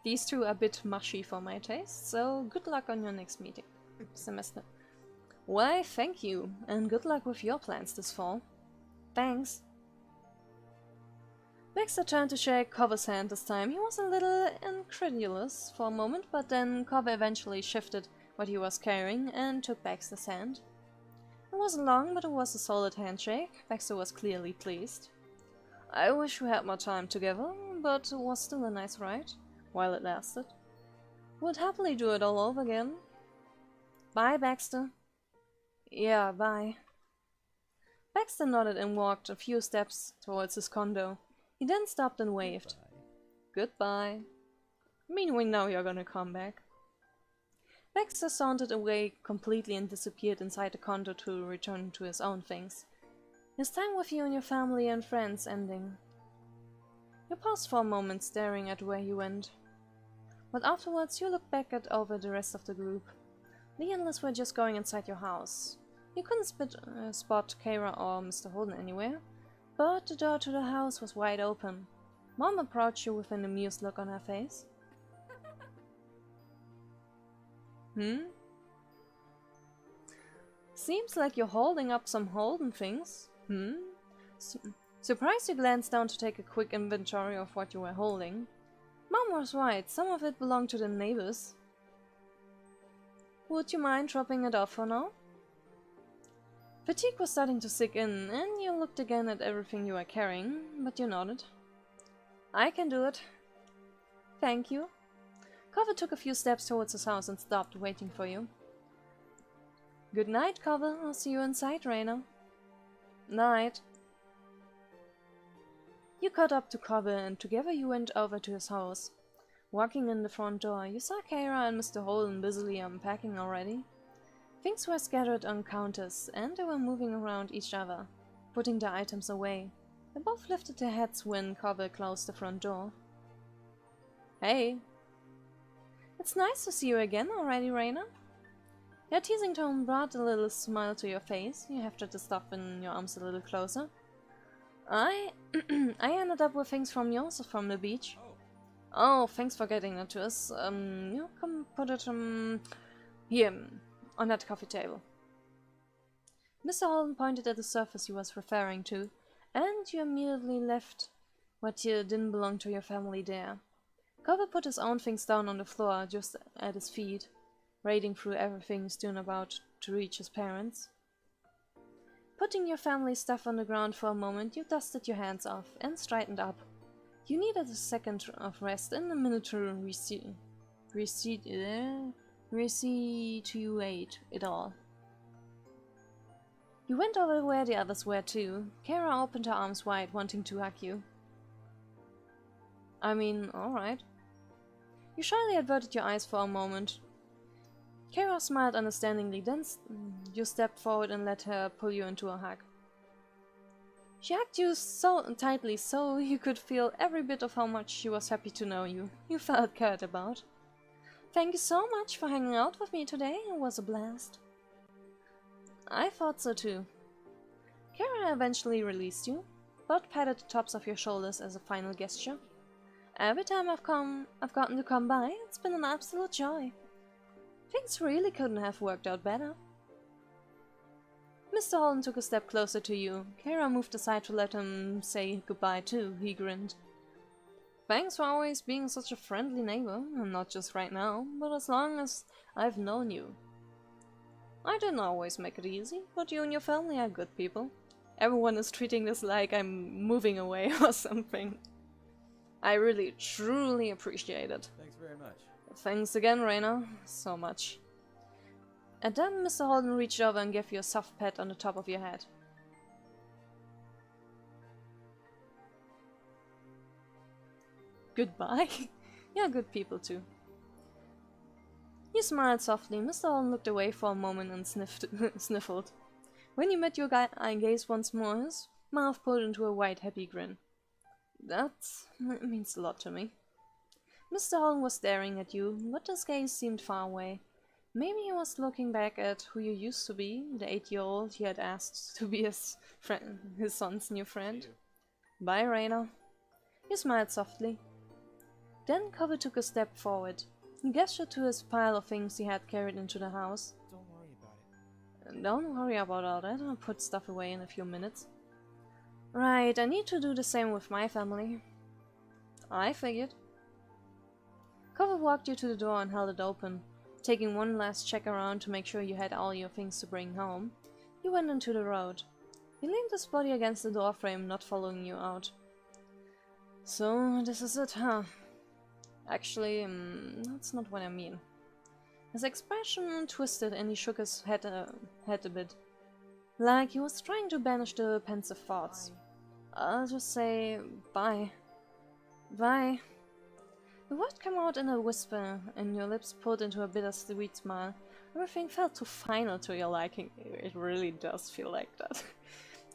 S1: These two are a bit mushy for my taste, so good luck on your next meeting semester. Why, thank you, and good luck with your plans this fall. Thanks. Baxter turned to shake Cover's hand this time. He was a little incredulous for a moment, but then Cover eventually shifted what he was carrying and took Baxter's hand. It wasn't long, but it was a solid handshake. Baxter was clearly pleased. I wish we had more time together, but it was still a nice ride, while it lasted. Would happily do it all over again. Bye, Baxter. Yeah, bye. Baxter nodded and walked a few steps towards his condo. He then stopped and waved.
S3: Goodbye.
S1: Goodbye. mean, we know you're gonna come back. Baxter sauntered away completely and disappeared inside the condo to return to his own things. His time with you and your family and friends ending. You paused for a moment, staring at where he went. But afterwards you looked back at over the rest of the group. Lee and Liz were just going inside your house. You couldn't spot Kara or Mr. Holden anywhere, but the door to the house was wide open. Mom approached you with an amused look on her face. Seems like you're holding up some Holden things. Surprised you glanced down to take a quick inventory of what you were holding. Mom was right, some of it belonged to the neighbors. Would you mind dropping it off for now? Fatigue was starting to sink in, and you looked again at everything you were carrying, but you nodded. I can do it. Thank you. Cover took a few steps towards his house and stopped, waiting for you. Good night, Cover. I'll see you inside, Rina. Night. You caught up to Cover, and together you went over to his house. Walking in the front door, you saw Kara and Mr. Holden busily unpacking already. Things were scattered on counters, and they were moving around each other, putting their items away. They both lifted their heads when Cover closed the front door. Hey. It's nice to see you again already, Rina. Your teasing tone brought a little smile to your face. You hefted the stuff in your arms a little closer. I ended up with things from yours from the beach. Oh, thanks for getting that to us. You can put it here, on that coffee table. Mr. Holden pointed at the surface he was referring to, and you immediately left what didn't belong to your family there. Cover put his own things down on the floor just at his feet, wading through everything soon about to reach his parents. Putting your family stuff on the ground for a moment, you dusted your hands off and straightened up. You needed a second of rest and a minute to resituate it all. You went over where the others were too. Kara opened her arms wide, wanting to hug you. I mean, alright. You shyly averted your eyes for a moment. Kara smiled understandingly, then you stepped forward and let her pull you into a hug. She hugged you so tightly so you could feel every bit of how much she was happy to know you. You felt cared about. Thank you so much for hanging out with me today. It was a blast. I thought so too. Kara eventually released you, but patted the tops of your shoulders as a final gesture. Every time I've gotten to come by, it's been an absolute joy. Things really couldn't have worked out better. Mr. Holden took a step closer to you. Kara moved aside to let him say goodbye too. He grinned. Thanks for always being such a friendly neighbor, and not just right now, but as long as I've known you. I didn't always make it easy, but you and your family are good people. Everyone is treating this like I'm moving away or something. I really, truly appreciate it.
S3: Thanks very much.
S1: Thanks again, Rina. So much. And then Mr. Holden reached over and gave you a soft pat on the top of your head. Goodbye? You're good people too. You smiled softly. Mr. Holden looked away for a moment and sniffled. When you met your eye gaze once more, his mouth pulled into a wide, happy grin. That means a lot to me. Mr. Holden was staring at you, but his gaze seemed far away. Maybe he was looking back at who you used to be, the 8-year-old he had asked to be his son's new friend. Bye, Rina. You smiled softly. Then Cover took a step forward. He gestured to his pile of things he had carried into the house.
S3: Don't worry about it.
S1: Don't worry about all that, I'll put stuff away in a few minutes. Right, I need to do the same with my family. I figured. Cover walked you to the door and held it open. Taking one last check around to make sure you had all your things to bring home, he went into the road. He leaned his body against the doorframe, not following you out. So, this is it, huh? Actually, that's not what I mean. His expression twisted and he shook his head a bit. Like he was trying to banish the pensive thoughts. I'll just say bye. Bye. The word came out in a whisper, and your lips pulled into a bittersweet smile. Everything felt too final to your liking. It really does feel like that.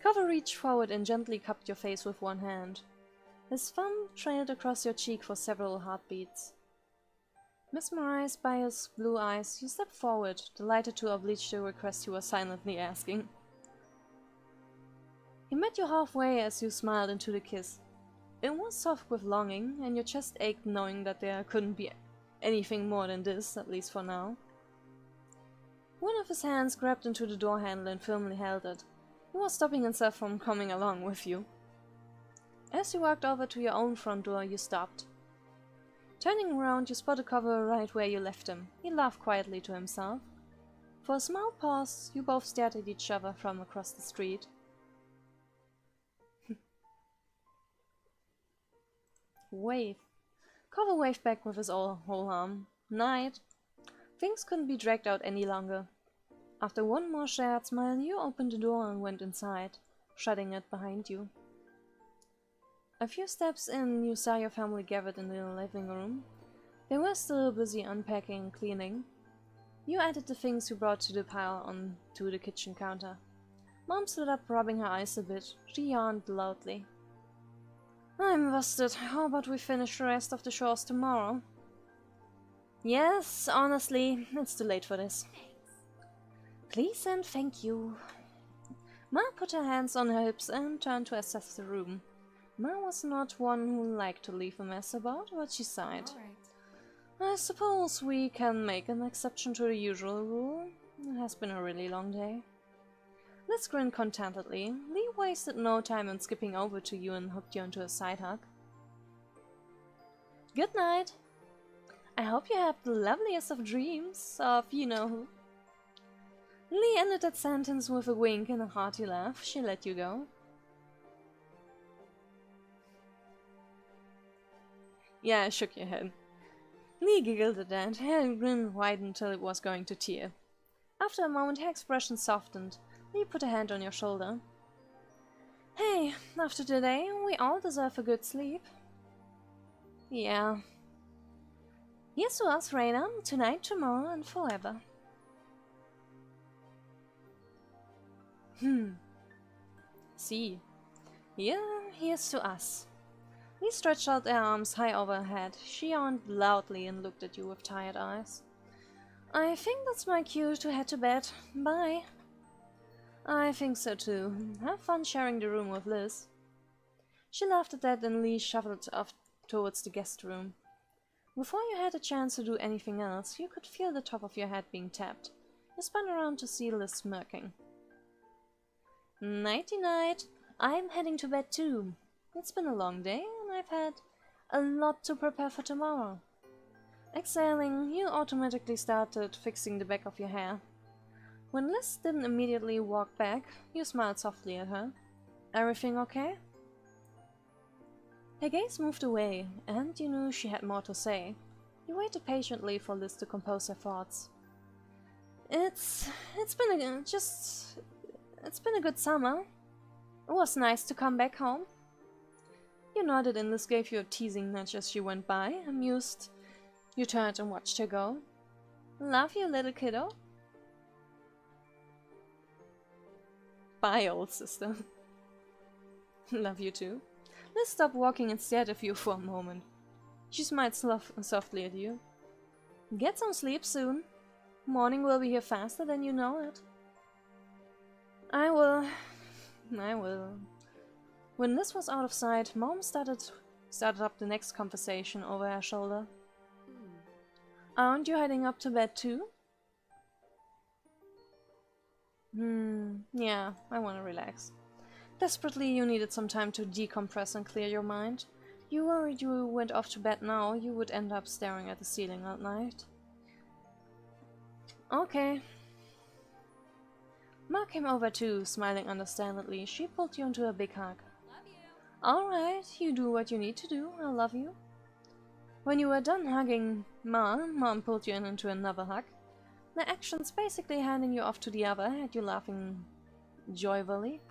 S1: Cover reached forward and gently cupped your face with one hand. His thumb trailed across your cheek for several heartbeats. Mesmerized by his blue eyes, you stepped forward, delighted to oblige the request you were silently asking. He met you halfway as you smiled into the kiss. It was soft with longing, and your chest ached knowing that there couldn't be anything more than this, at least for now. One of his hands grabbed into the door handle and firmly held it. He was stopping himself from coming along with you. As you walked over to your own front door, you stopped. Turning around, you spotted Cover right where you left him. He laughed quietly to himself. For a small pause, you both stared at each other from across the street. Wave. Cover waved back with his whole arm. Night. Things couldn't be dragged out any longer. After one more shared smile, you opened the door and went inside, shutting it behind you. A few steps in, you saw your family gathered in the living room. They were still busy unpacking and cleaning. You added the things you brought to the pile onto the kitchen counter. Mom stood up, rubbing her eyes a bit. She yawned loudly. I'm busted. How about we finish the rest of the chores tomorrow? Yes, honestly, it's too late for this. Please and thank you. Ma put her hands on her hips and turned to assess the room. Ma was not one who liked to leave a mess about, but she sighed. I suppose we can make an exception to the usual rule. It has been a really long day. Liz grinned contentedly. Lee wasted no time in skipping over to you and hooked you into a side hug. Good night. I hope you have the loveliest of dreams of you-know-who. Lee ended that sentence with a wink and a hearty laugh. She let you go. Yeah, I shook your head. Lee giggled at that. Her grin widened till it was going to tear. After a moment, her expression softened. Lee put a hand on your shoulder. Hey, after today, we all deserve a good sleep. Yeah. Here's to us, Rina. Tonight, tomorrow, and forever. See. Yeah, here's to us. Lee stretched out her arms high over her head. She yawned loudly and looked at you with tired eyes. I think that's my cue to head to bed. Bye. I think so too. Have fun sharing the room with Liz. She laughed at that and Lee shuffled off towards the guest room. Before you had a chance to do anything else, you could feel the top of your head being tapped. You spun around to see Liz smirking. Nighty-night. I'm heading to bed too. It's been a long day and I've had a lot to prepare for tomorrow. Exhaling, you automatically started fixing the back of your hair. When Liz didn't immediately walk back, you smiled softly at her. Everything okay? Her gaze moved away, and you knew she had more to say. You waited patiently for Liz to compose her thoughts. It's been a good summer. It was nice to come back home. You nodded and Liz gave you a teasing nudge as she went by. Amused, you turned and watched her go. Love you, little kiddo. Bye, old sister. Love you too. Liz stopped walking and stared at you for a moment. She smiled softly at you. Get some sleep soon. Morning will be here faster than you know it. I will. When Liz was out of sight, Mom started up the next conversation over her shoulder. Aren't you heading up to bed too? Yeah, I want to relax. Desperately, you needed some time to decompress and clear your mind. You worried you went off to bed now, you would end up staring at the ceiling all night. Okay. Ma came over too, smiling understandingly. She pulled you into a big hug. Alright, you do what you need to do. I love you. When you were done hugging Mom pulled you into another hug. The actions basically handing you off to the other had you laughing joyfully.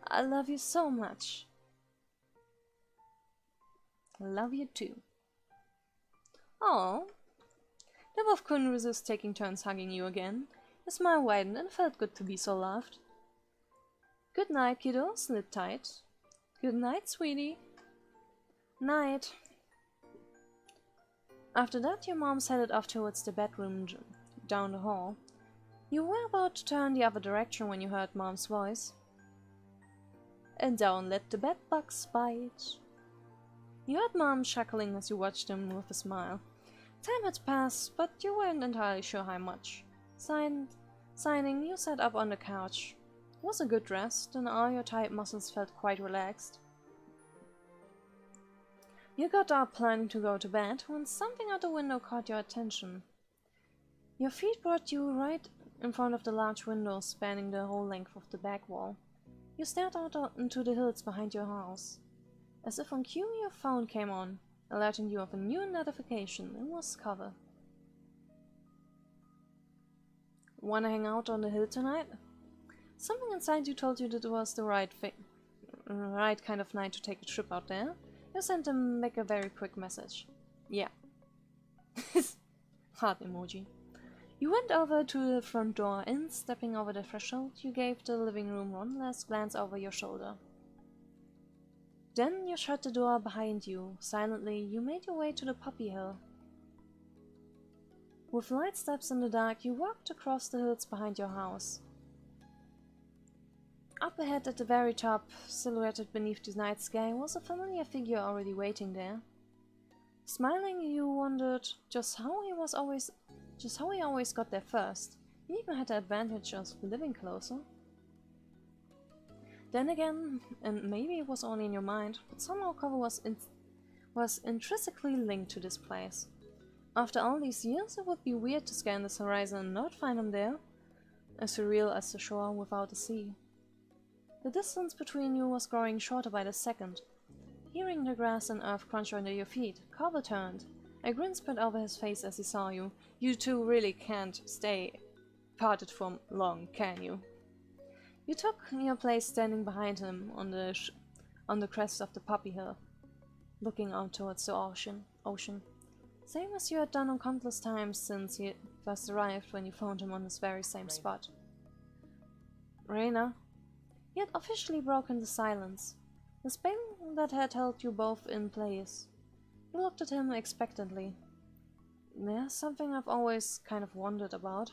S1: I love you so much. Love you too. Oh, they both couldn't resist taking turns hugging you again. Your smile widened and it felt good to be so loved. Good night, kiddo. Sleep tight. Good night, sweetie. Night. After that, your mom headed off towards the bedroom down the hall. You were about to turn the other direction when you heard Mom's voice. And don't let the bedbugs bite. You heard Mom chuckling as you watched him with a smile. Time had passed, but you weren't entirely sure how much. Signing, you sat up on the couch. It was a good rest, and all your tight muscles felt quite relaxed. You got up planning to go to bed when something out the window caught your attention. Your feet brought you right in front of the large window spanning the whole length of the back wall. You stared out into the hills behind your house. As if on cue, your phone came on, alerting you of a new notification. It was Cover. Wanna hang out on the hill tonight? Something inside you told you that it was the right kind of night to take a trip out there. You sent him back a very quick message. Yeah. Heart emoji. You went over to the front door and, stepping over the threshold, you gave the living room one last glance over your shoulder. Then you shut the door behind you. Silently, you made your way to the poppy hill. With light steps in the dark, you walked across the hills behind your house. Up ahead at the very top, silhouetted beneath the night sky, was a familiar figure already waiting there. Smiling, you wondered just how he always got there first. He even had the advantage of living closer. Then again, and maybe it was only in your mind, but somehow Cover was intrinsically linked to this place. After all these years, it would be weird to scan this horizon and not find him there, as surreal as the shore without the sea. The distance between you was growing shorter by the second. Hearing the grass and earth crunch under your feet, Cover turned. A grin spread over his face as he saw you. You two really can't stay parted for long, can you? You took your place standing behind him on the crest of the poppy hill, looking out towards the ocean. Same as you had done on countless times since he first arrived when you found him on this very same spot. Rina. He had officially broken the silence, the spell that had held you both in place. You looked at him expectantly. There's something I've always kind of wondered about.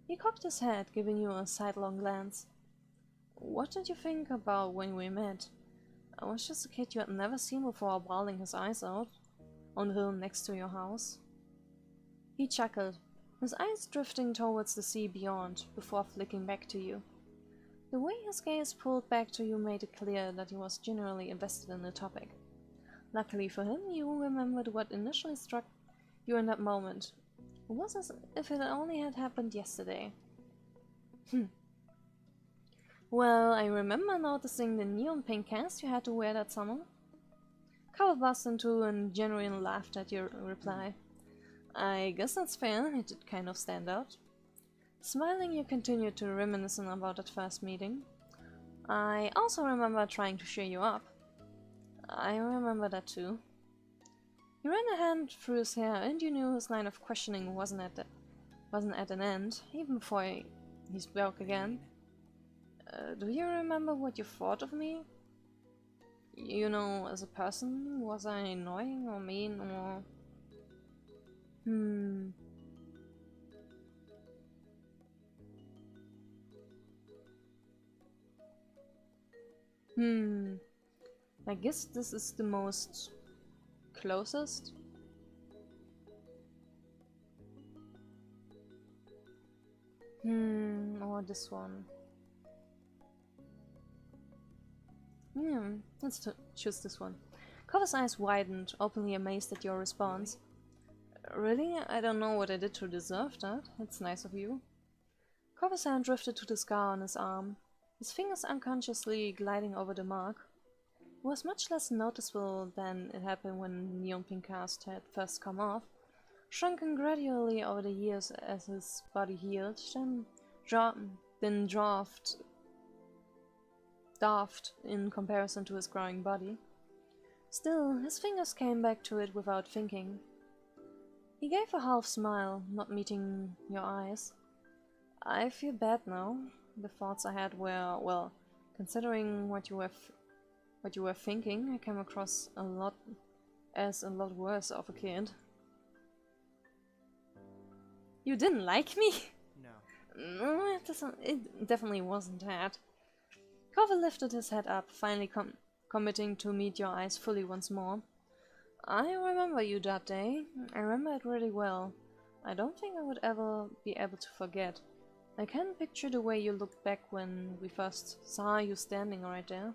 S1: He cocked his head, giving you a sidelong glance. What did you think about when we met? I was just a kid you had never seen before, bawling his eyes out on the hill next to your house. He chuckled, his eyes drifting towards the sea beyond, before flicking back to you. The way his gaze pulled back to you made it clear that he was genuinely invested in the topic. Luckily for him, you remembered what initially struck you in that moment. It was as if it only had happened yesterday. Well, I remember noticing the neon pink cast you had to wear that summer. Cover burst into a genuine laugh at your reply. I guess that's fair, it did kind of stand out. Smiling, you continued to reminisce about that first meeting. I also remember trying to cheer you up. I remember that too. You ran a hand through his hair, and you knew his line of questioning wasn't at an end, even before he spoke again. Do you remember what you thought of me? You know, as a person, was I annoying or mean or... I guess this is the most closest. Or this one. Let's choose this one. Cover's eyes widened, openly amazed at your response. Really? I don't know what I did to deserve that. It's nice of you. Cover's hand drifted to the scar on his arm, his fingers unconsciously gliding over the mark. It was much less noticeable than it had been when the neon pink cast had first come off, shrunken gradually over the years as his body healed, then daft in comparison to his growing body. Still, his fingers came back to it without thinking. He gave a half smile, not meeting your eyes. I feel bad now. The thoughts I had were, well, considering what you were thinking, I came across a lot worse of a kid. You didn't like me?
S3: No.
S1: No, it definitely wasn't that. Cover lifted his head up, finally committing to meet your eyes fully once more. I remember you that day. I remember it really well. I don't think I would ever be able to forget. I can picture the way you looked back when we first saw you standing right there.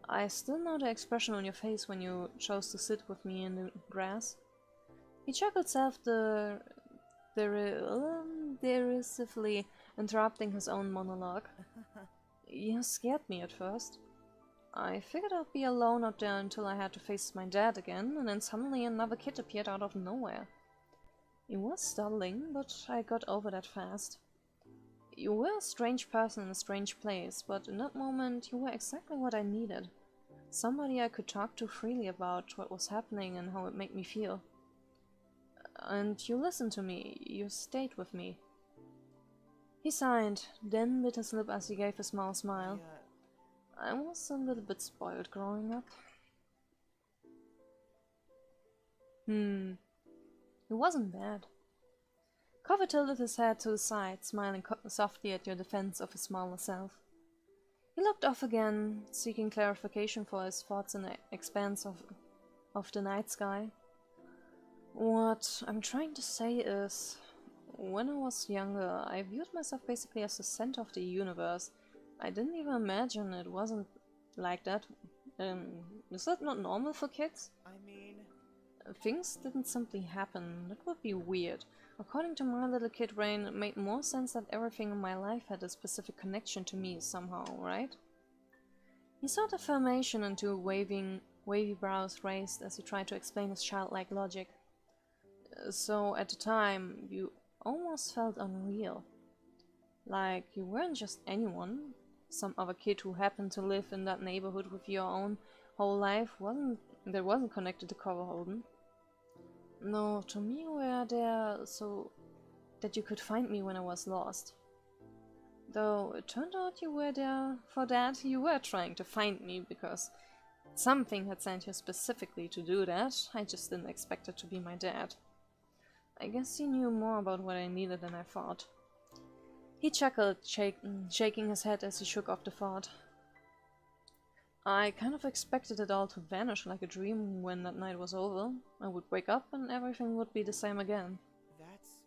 S1: I still know the expression on your face when you chose to sit with me in the grass. He chuckled derisively, interrupting his own monologue. You scared me at first. I figured I'd be alone out there until I had to face my dad again, and then suddenly another kid appeared out of nowhere. It was startling, but I got over that fast. You were a strange person in a strange place, but in that moment you were exactly what I needed. Somebody I could talk to freely about what was happening and how it made me feel. And you listened to me, you stayed with me. He sighed, then bit his lip as he gave a small smile. I was a little bit spoiled growing up. It wasn't bad. Cover tilted his head to the side, smiling softly at your defense of his smaller self. He looked off again, seeking clarification for his thoughts in the expanse of the night sky. What I'm trying to say is, when I was younger, I viewed myself basically as the center of the universe. I didn't even imagine it wasn't like that. Is that not normal for kids?
S3: I mean...
S1: Things didn't simply happen. That would be weird. According to my little kid brain, it made more sense that everything in my life had a specific connection to me somehow, right? He sought affirmation into wavy brows raised as he tried to explain his childlike logic. So at the time, you almost felt unreal. Like you weren't just anyone. Some other kid who happened to live in that neighborhood with your own whole life wasn't connected to Cover Holden. No, to me you were there so that you could find me when I was lost. Though it turned out you were there for that, you were trying to find me because something had sent you specifically to do that. I just didn't expect it to be my dad. I guess he knew more about what I needed than I thought. He chuckled, shaking his head as he shook off the thought. I kind of expected it all to vanish like a dream when that night was over. I would wake up and everything would be the same again.
S3: That's...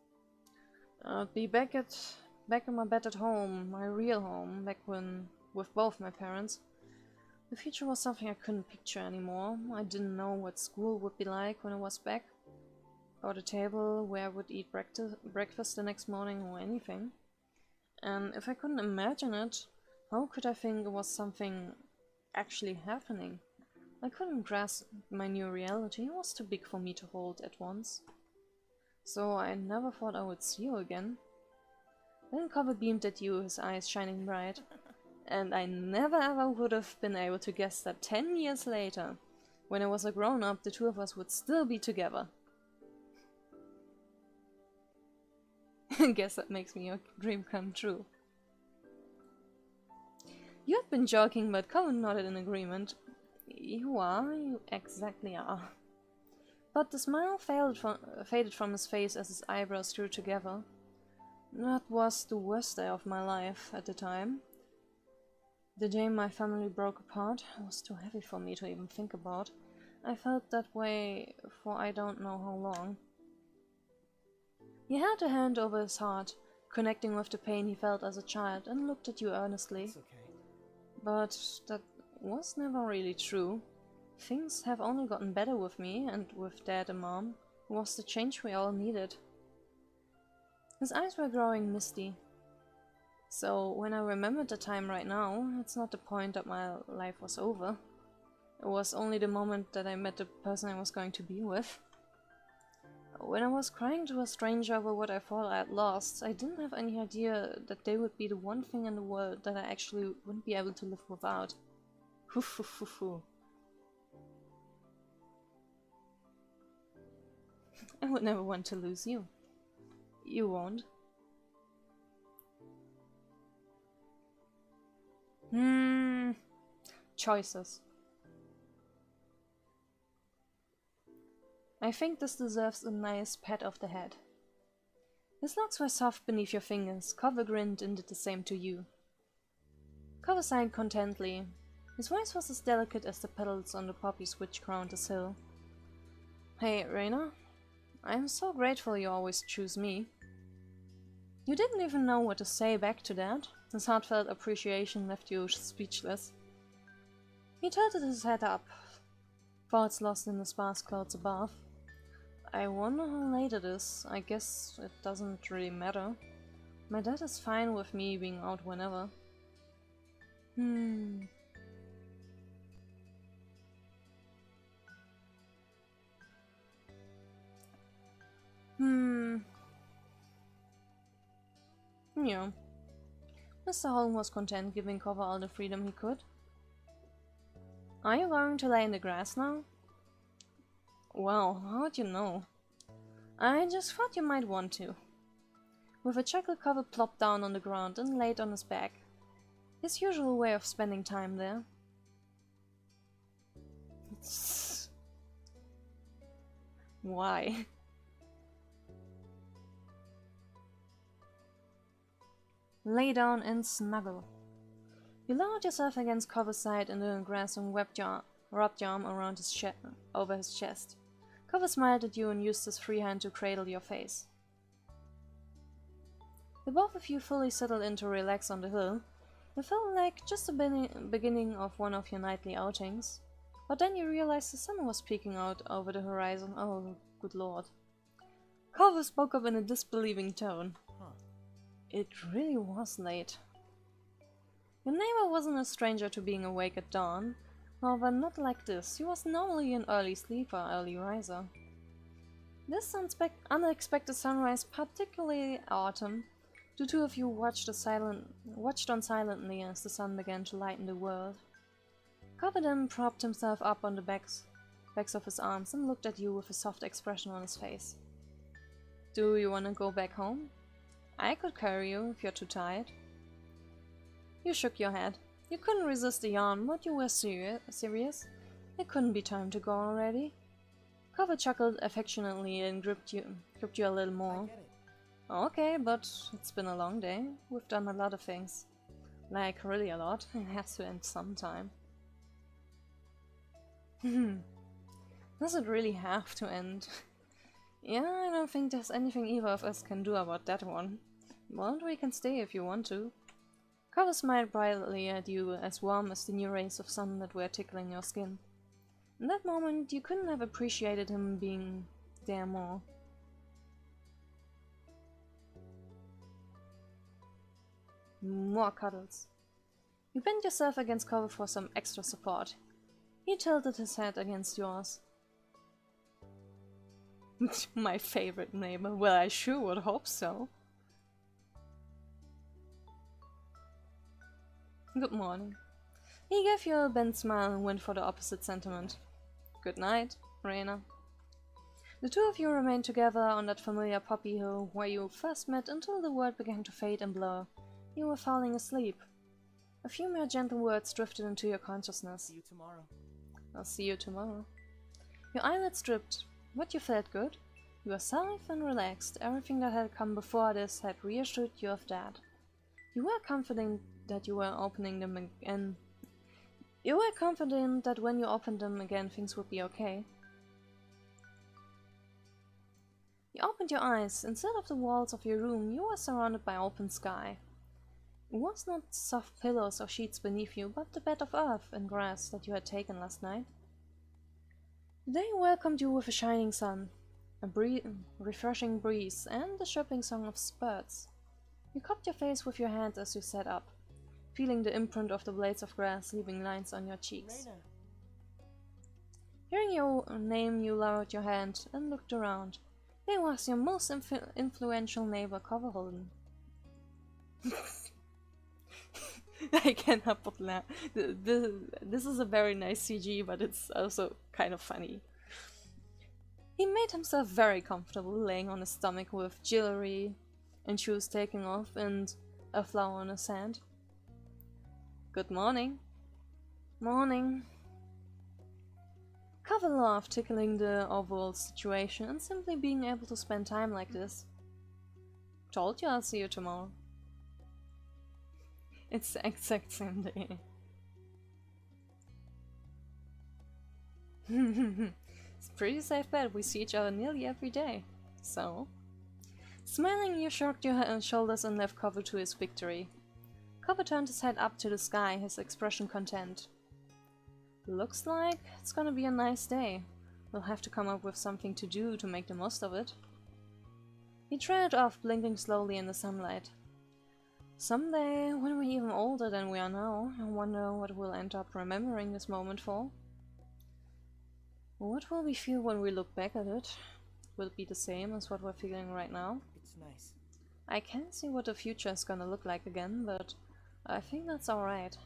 S1: I'd be back in my bed at home, my real home, back when with both my parents. The future was something I couldn't picture anymore. I didn't know what school would be like when I was back, or the table where I would eat breakfast the next morning or anything. And if I couldn't imagine it, how could I think it was something actually happening? I couldn't grasp my new reality. It was too big for me to hold at once. So I never thought I would see you again. Then Cover beamed at you, his eyes shining bright. And I never ever would have been able to guess that 10 years later, when I was a grown-up, the two of us would still be together. Guess that makes me your dream come true. You had been joking, but Cover nodded in agreement. You exactly are. But the smile faded from his face as his eyebrows drew together. That was the worst day of my life at the time. The day my family broke apart was too heavy for me to even think about. I felt that way for I don't know how long. He held a hand over his heart, connecting with the pain he felt as a child, and looked at you earnestly.
S3: It's okay.
S1: But that was never really true. Things have only gotten better with me, and with Dad and Mom, who was the change we all needed. His eyes were growing misty. So when I remembered the time right now, it's not the point that my life was over. It was only the moment that I met the person I was going to be with. When I was crying to a stranger over what I thought I had lost, I didn't have any idea that they would be the one thing in the world that I actually wouldn't be able to live without. I would never want to lose you. You won't. Choices. I think this deserves a nice pat of the head. His locks were soft beneath your fingers. Cover grinned and did the same to you. Cover sighed contentedly. His voice was as delicate as the petals on the poppies which crowned his hill. Hey, Rina. I'm so grateful you always choose me. You didn't even know what to say back to that. His heartfelt appreciation left you speechless. He tilted his head up, thoughts lost in the sparse clouds above. I wonder how late it is. I guess it doesn't really matter. My dad is fine with me being out whenever. Yeah. Mr. Holm was content, giving Cover all the freedom he could. Are you going to lay in the grass now? Well, how'd you know? I just thought you might want to. With a chuckle, Cover plopped down on the ground and laid on his back. His usual way of spending time there. Why? Lay down and snuggle. You lowered yourself against Cover's side in the grass and rubbed your arm around over his chest. Cover smiled at you and used his free hand to cradle your face. The both of you fully settled in to relax on the hill. It felt like just the beginning of one of your nightly outings. But then you realized the sun was peeking out over the horizon. Oh, good lord. Cover spoke up in a disbelieving tone. It really was late. Your neighbor wasn't a stranger to being awake at dawn. However, not like this. He was normally an early sleeper, early riser. This unexpected sunrise, particularly autumn, the two of you watched on silently as the sun began to lighten the world. Cover then propped himself up on the backs of his arms and looked at you with a soft expression on his face. Do you want to go back home? I could carry you if you're too tired. You shook your head. You couldn't resist a yawn, but you were serious. It couldn't be time to go already. Cover chuckled affectionately and gripped you a little more. Okay, but it's been a long day. We've done a lot of things. Like, really a lot. It has to end sometime. Does it really have to end? Yeah, I don't think there's anything either of us can do about that one. But we can stay if you want to. Cover smiled brightly at you, as warm as the new rays of sun that were tickling your skin. In that moment, you couldn't have appreciated him being there more. More cuddles. You bent yourself against Cover for some extra support. He tilted his head against yours. My favorite neighbor. Well, I sure would hope so. Good morning. He gave you a bent smile and went for the opposite sentiment. Good night, Rina. The two of you remained together on that familiar poppy hill where you first met until the world began to fade and blur. You were falling asleep. A few more gentle words drifted into your consciousness.
S3: See you tomorrow.
S1: I'll see you tomorrow. Your eyelids dripped, but you felt good. You were safe and relaxed. Everything that had come before this had reassured you of that. You were confident that you were opening them again. You were confident that when you opened them again, things would be okay. You opened your eyes. Instead of the walls of your room, you were surrounded by open sky. It was not soft pillows or sheets beneath you, but the bed of earth and grass that you had taken last night. The day welcomed you with a shining sun, a refreshing breeze, and the chirping song of birds. You cupped your face with your hand as you sat up, feeling the imprint of the blades of grass leaving lines on your cheeks.
S3: Rina.
S1: Hearing your name, you lowered your hand and looked around. There was your most influential neighbor, Coverholden. I can't help but laugh. This is a very nice CG, but it's also kind of funny. He made himself very comfortable, laying on his stomach with jewelry and shoes taken off and a flower in his hand. Good morning. Morning. Cover laughed, tickling the overall situation and simply being able to spend time like this. Told you I'll see you tomorrow. It's the exact same day. It's a pretty safe bet, we see each other nearly every day. So? Smiling, you shrugged your shoulders and left Cover to his victory. Cover turned his head up to the sky, his expression content. Looks like it's gonna be a nice day. We'll have to come up with something to do to make the most of it. He trailed off, blinking slowly in the sunlight. Someday, when we're even older than we are now, I wonder what we'll end up remembering this moment for. What will we feel when we look back at it? Will it be the same as what we're feeling right now?
S3: It's nice.
S1: I can't see what the future is gonna look like again, but I think that's alright.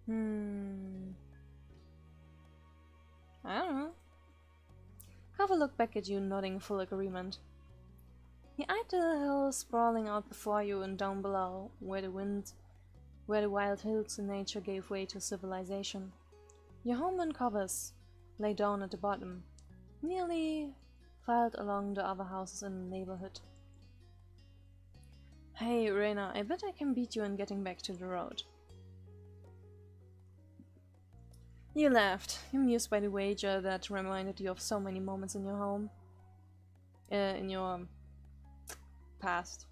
S1: I don't know. Cover looked back at you, nodding full agreement. He eyed the hills sprawling out before you and down below, where the wild hills in nature gave way to civilization. Your home in Covers lay down at the bottom, nearly filed along the other houses in the neighborhood. Hey, Rina, I bet I can beat you in getting back to the road. You laughed, amused by the wager that reminded you of so many moments in your home. In your past.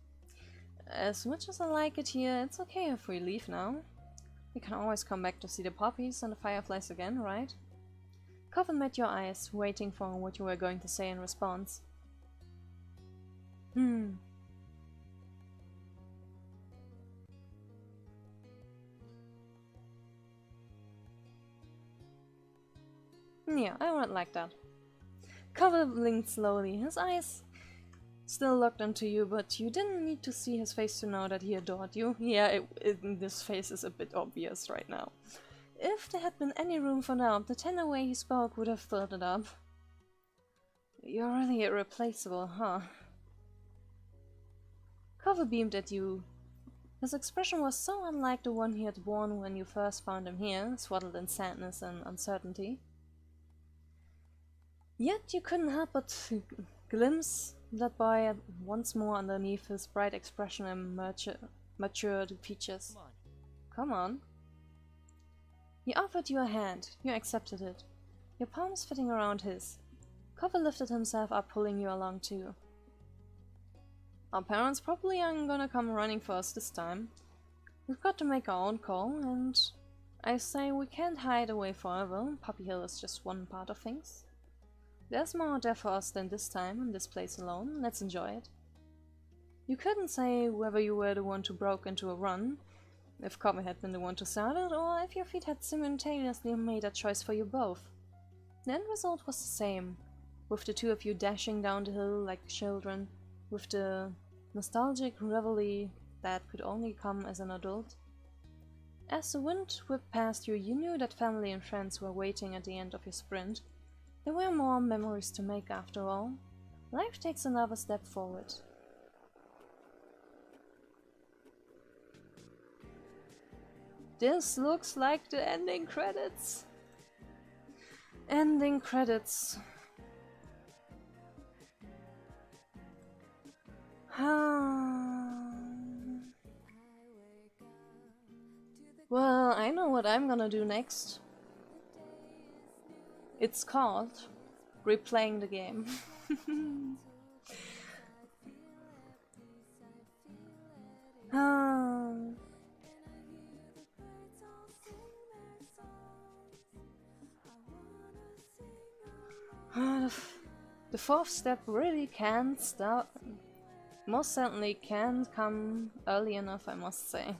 S1: As much as I like it here, it's okay if we leave now. We can always come back to see the poppies and the fireflies again, right? Cover met your eyes, waiting for what you were going to say in response. Yeah, I would like that. Cover blinked slowly, his eyes still locked onto you, but you didn't need to see his face to know that he adored you. Yeah, this face is a bit obvious right now. If there had been any room for doubt, the tender way he spoke would have filled it up. You're really irreplaceable, huh? Cover beamed at you. His expression was so unlike the one he had worn when you first found him here, swaddled in sadness and uncertainty. Yet you couldn't help but glimpse that boy once more underneath his bright expression and matured features. Come on. He offered you a hand. You accepted it, your palms fitting around his. Cover lifted himself up, pulling you along too. Our parents probably aren't gonna come running for us this time. We've got to make our own call, and I say we can't hide away forever. Poppy Hill is just one part of things. There's more there for us than this time in this place alone. Let's enjoy it. You couldn't say whether you were the one who broke into a run, if Cover had been the one to start it, or if your feet had simultaneously made a choice for you both. The end result was the same, with the two of you dashing down the hill like children, with the nostalgic reveille that could only come as an adult. As the wind whipped past you, you knew that family and friends were waiting at the end of your sprint. There were more memories to make after all. Life takes another step forward. This looks like the ending credits. Ending credits. Well, I know what I'm gonna do next. It's called replaying the game. The fourth step really can't start. Most certainly can't come early enough, I must say.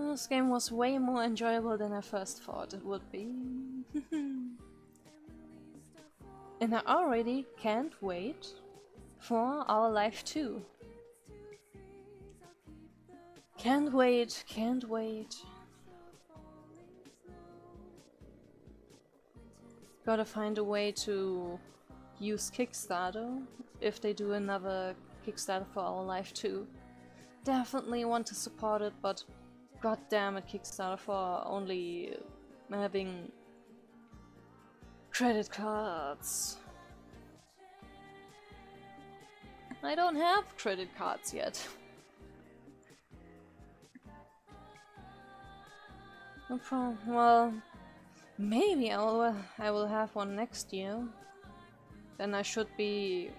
S1: This game was way more enjoyable than I first thought it would be. And I already can't wait for our life 2. Can't wait, can't wait. Gotta find a way to use Kickstarter if they do another Kickstarter for our life 2. Definitely want to support it, but god damn it, Kickstarter for only having credit cards. I don't have credit cards yet. No problem. Well, maybe I will have one next year. Then I should be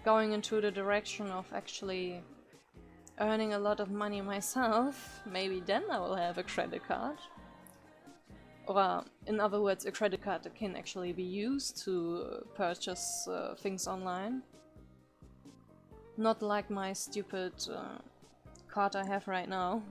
S1: going into the direction of actually earning a lot of money myself. Maybe then I will have a credit card. Or, in other words, a credit card that can actually be used to purchase things online. Not like my stupid card I have right now.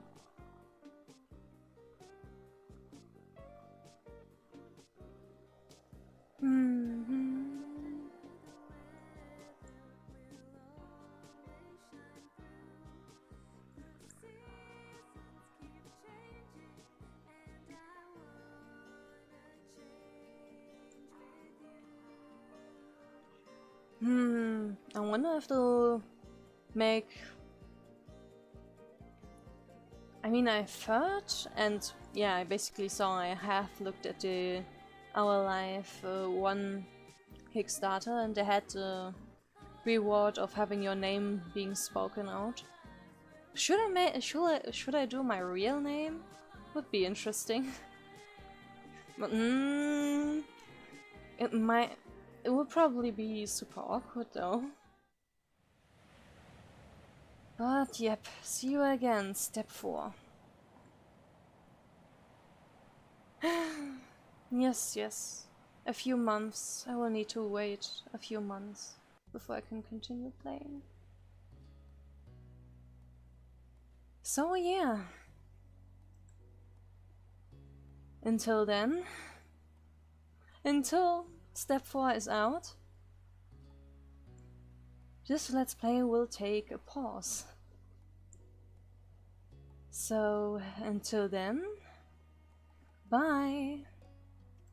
S1: I wonder if they'll make... I mean, I've heard, and yeah, I basically saw, I have looked at the Our Life 1 Kickstarter, and they had the reward of having your name being spoken out. Should I do my real name? Would be interesting. But it would probably be super awkward though. But yep, see you again, step 4. Yes. A few months. I will need to wait a few months before I can continue playing. So yeah. Until then, until step 4 is out, this Let's Play will take a pause. So until then, bye!